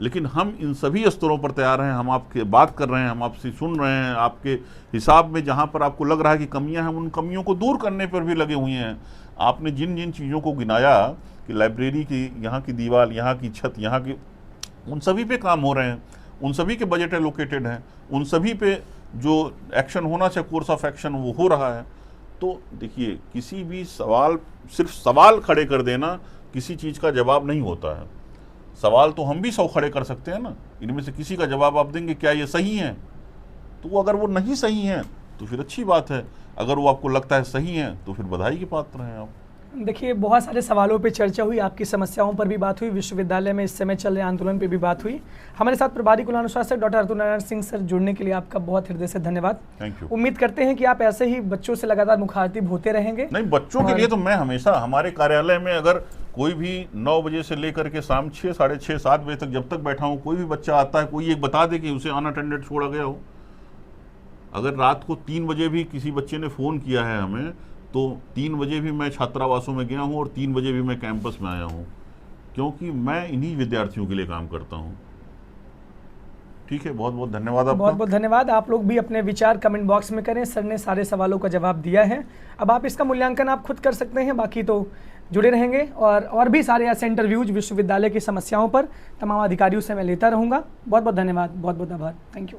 लेकिन हम इन सभी स्तरों पर तैयार हैं। हम आपके बात कर रहे हैं, हम आपसे सुन रहे हैं। आपके हिसाब में जहां पर आपको लग रहा है कि कमियां हैं, उन कमियों को दूर करने पर भी लगे हुए हैं। आपने जिन जिन चीज़ों को गिनाया कि लाइब्रेरी की यहाँ की दीवार, यहाँ की छत, यहाँ की, उन सभी पे काम हो रहे हैं, उन सभी के बजट एलोकेटेड हैं, उन सभी पे जो एक्शन होना चाहिए, कोर्स ऑफ एक्शन, वो हो रहा है। तो देखिए, किसी भी सवाल, सिर्फ सवाल खड़े कर देना किसी चीज़ का जवाब नहीं होता है। सवाल तो हम भी 100 खड़े कर सकते हैं ना, इनमें से किसी का जवाब आप देंगे क्या ये सही है? तो अगर वो नहीं सही है तो फिर अच्छी बात है, अगर वो आपको लगता है सही है तो फिर बधाई के पात्र हैं आप। देखिए, बहुत सारे सवालों पे चर्चा हुई, आपकी समस्याओं पर भी बात हुई, विश्वविद्यालय में इस समय चल रहे आंदोलन पे भी बात हुई। हमारे साथ प्रभारी कुलानुशासक डॉक्टर अतुल नारायण सिंह सर जुड़ने के लिए आपका बहुत हृदय से धन्यवाद। Thank you. उम्मीद करते हैं कि आप ऐसे ही बच्चों से लगातार मुखातिब होते रहेंगे। नहीं, बच्चों के लिए तो मैं हमेशा, हमारे कार्यालय में अगर कोई भी 9 बजे से लेकर के शाम 6, साढ़े 6, 7 बजे तक जब तक बैठा हूँ, कोई भी बच्चा आता है, कोई एक बता दे कि उसे अनअटेंडेड छोड़ा गया हो। अगर रात को 3 बजे भी किसी बच्चे ने फ़ोन किया है हमें, तो 3 बजे भी मैं छात्रावासों में गया हूँ और 3 बजे भी मैं कैंपस में आया हूँ, क्योंकि मैं इन्हीं विद्यार्थियों के लिए काम करता हूँ। ठीक है, बहुत बहुत धन्यवाद आपका। बहुत बहुत धन्यवाद। आप लोग भी अपने विचार कमेंट बॉक्स में करें। सर ने सारे सवालों का जवाब दिया है। अब आप इसका मूल्यांकन आप खुद कर सकते हैं। बाकी तो जुड़े रहेंगे और भी सारे ऐसे इंटरव्यूज विश्वविद्यालय की समस्याओं पर तमाम अधिकारियों से मैं लेता रहूँगा। बहुत बहुत धन्यवाद, बहुत बहुत आभार। Thank you.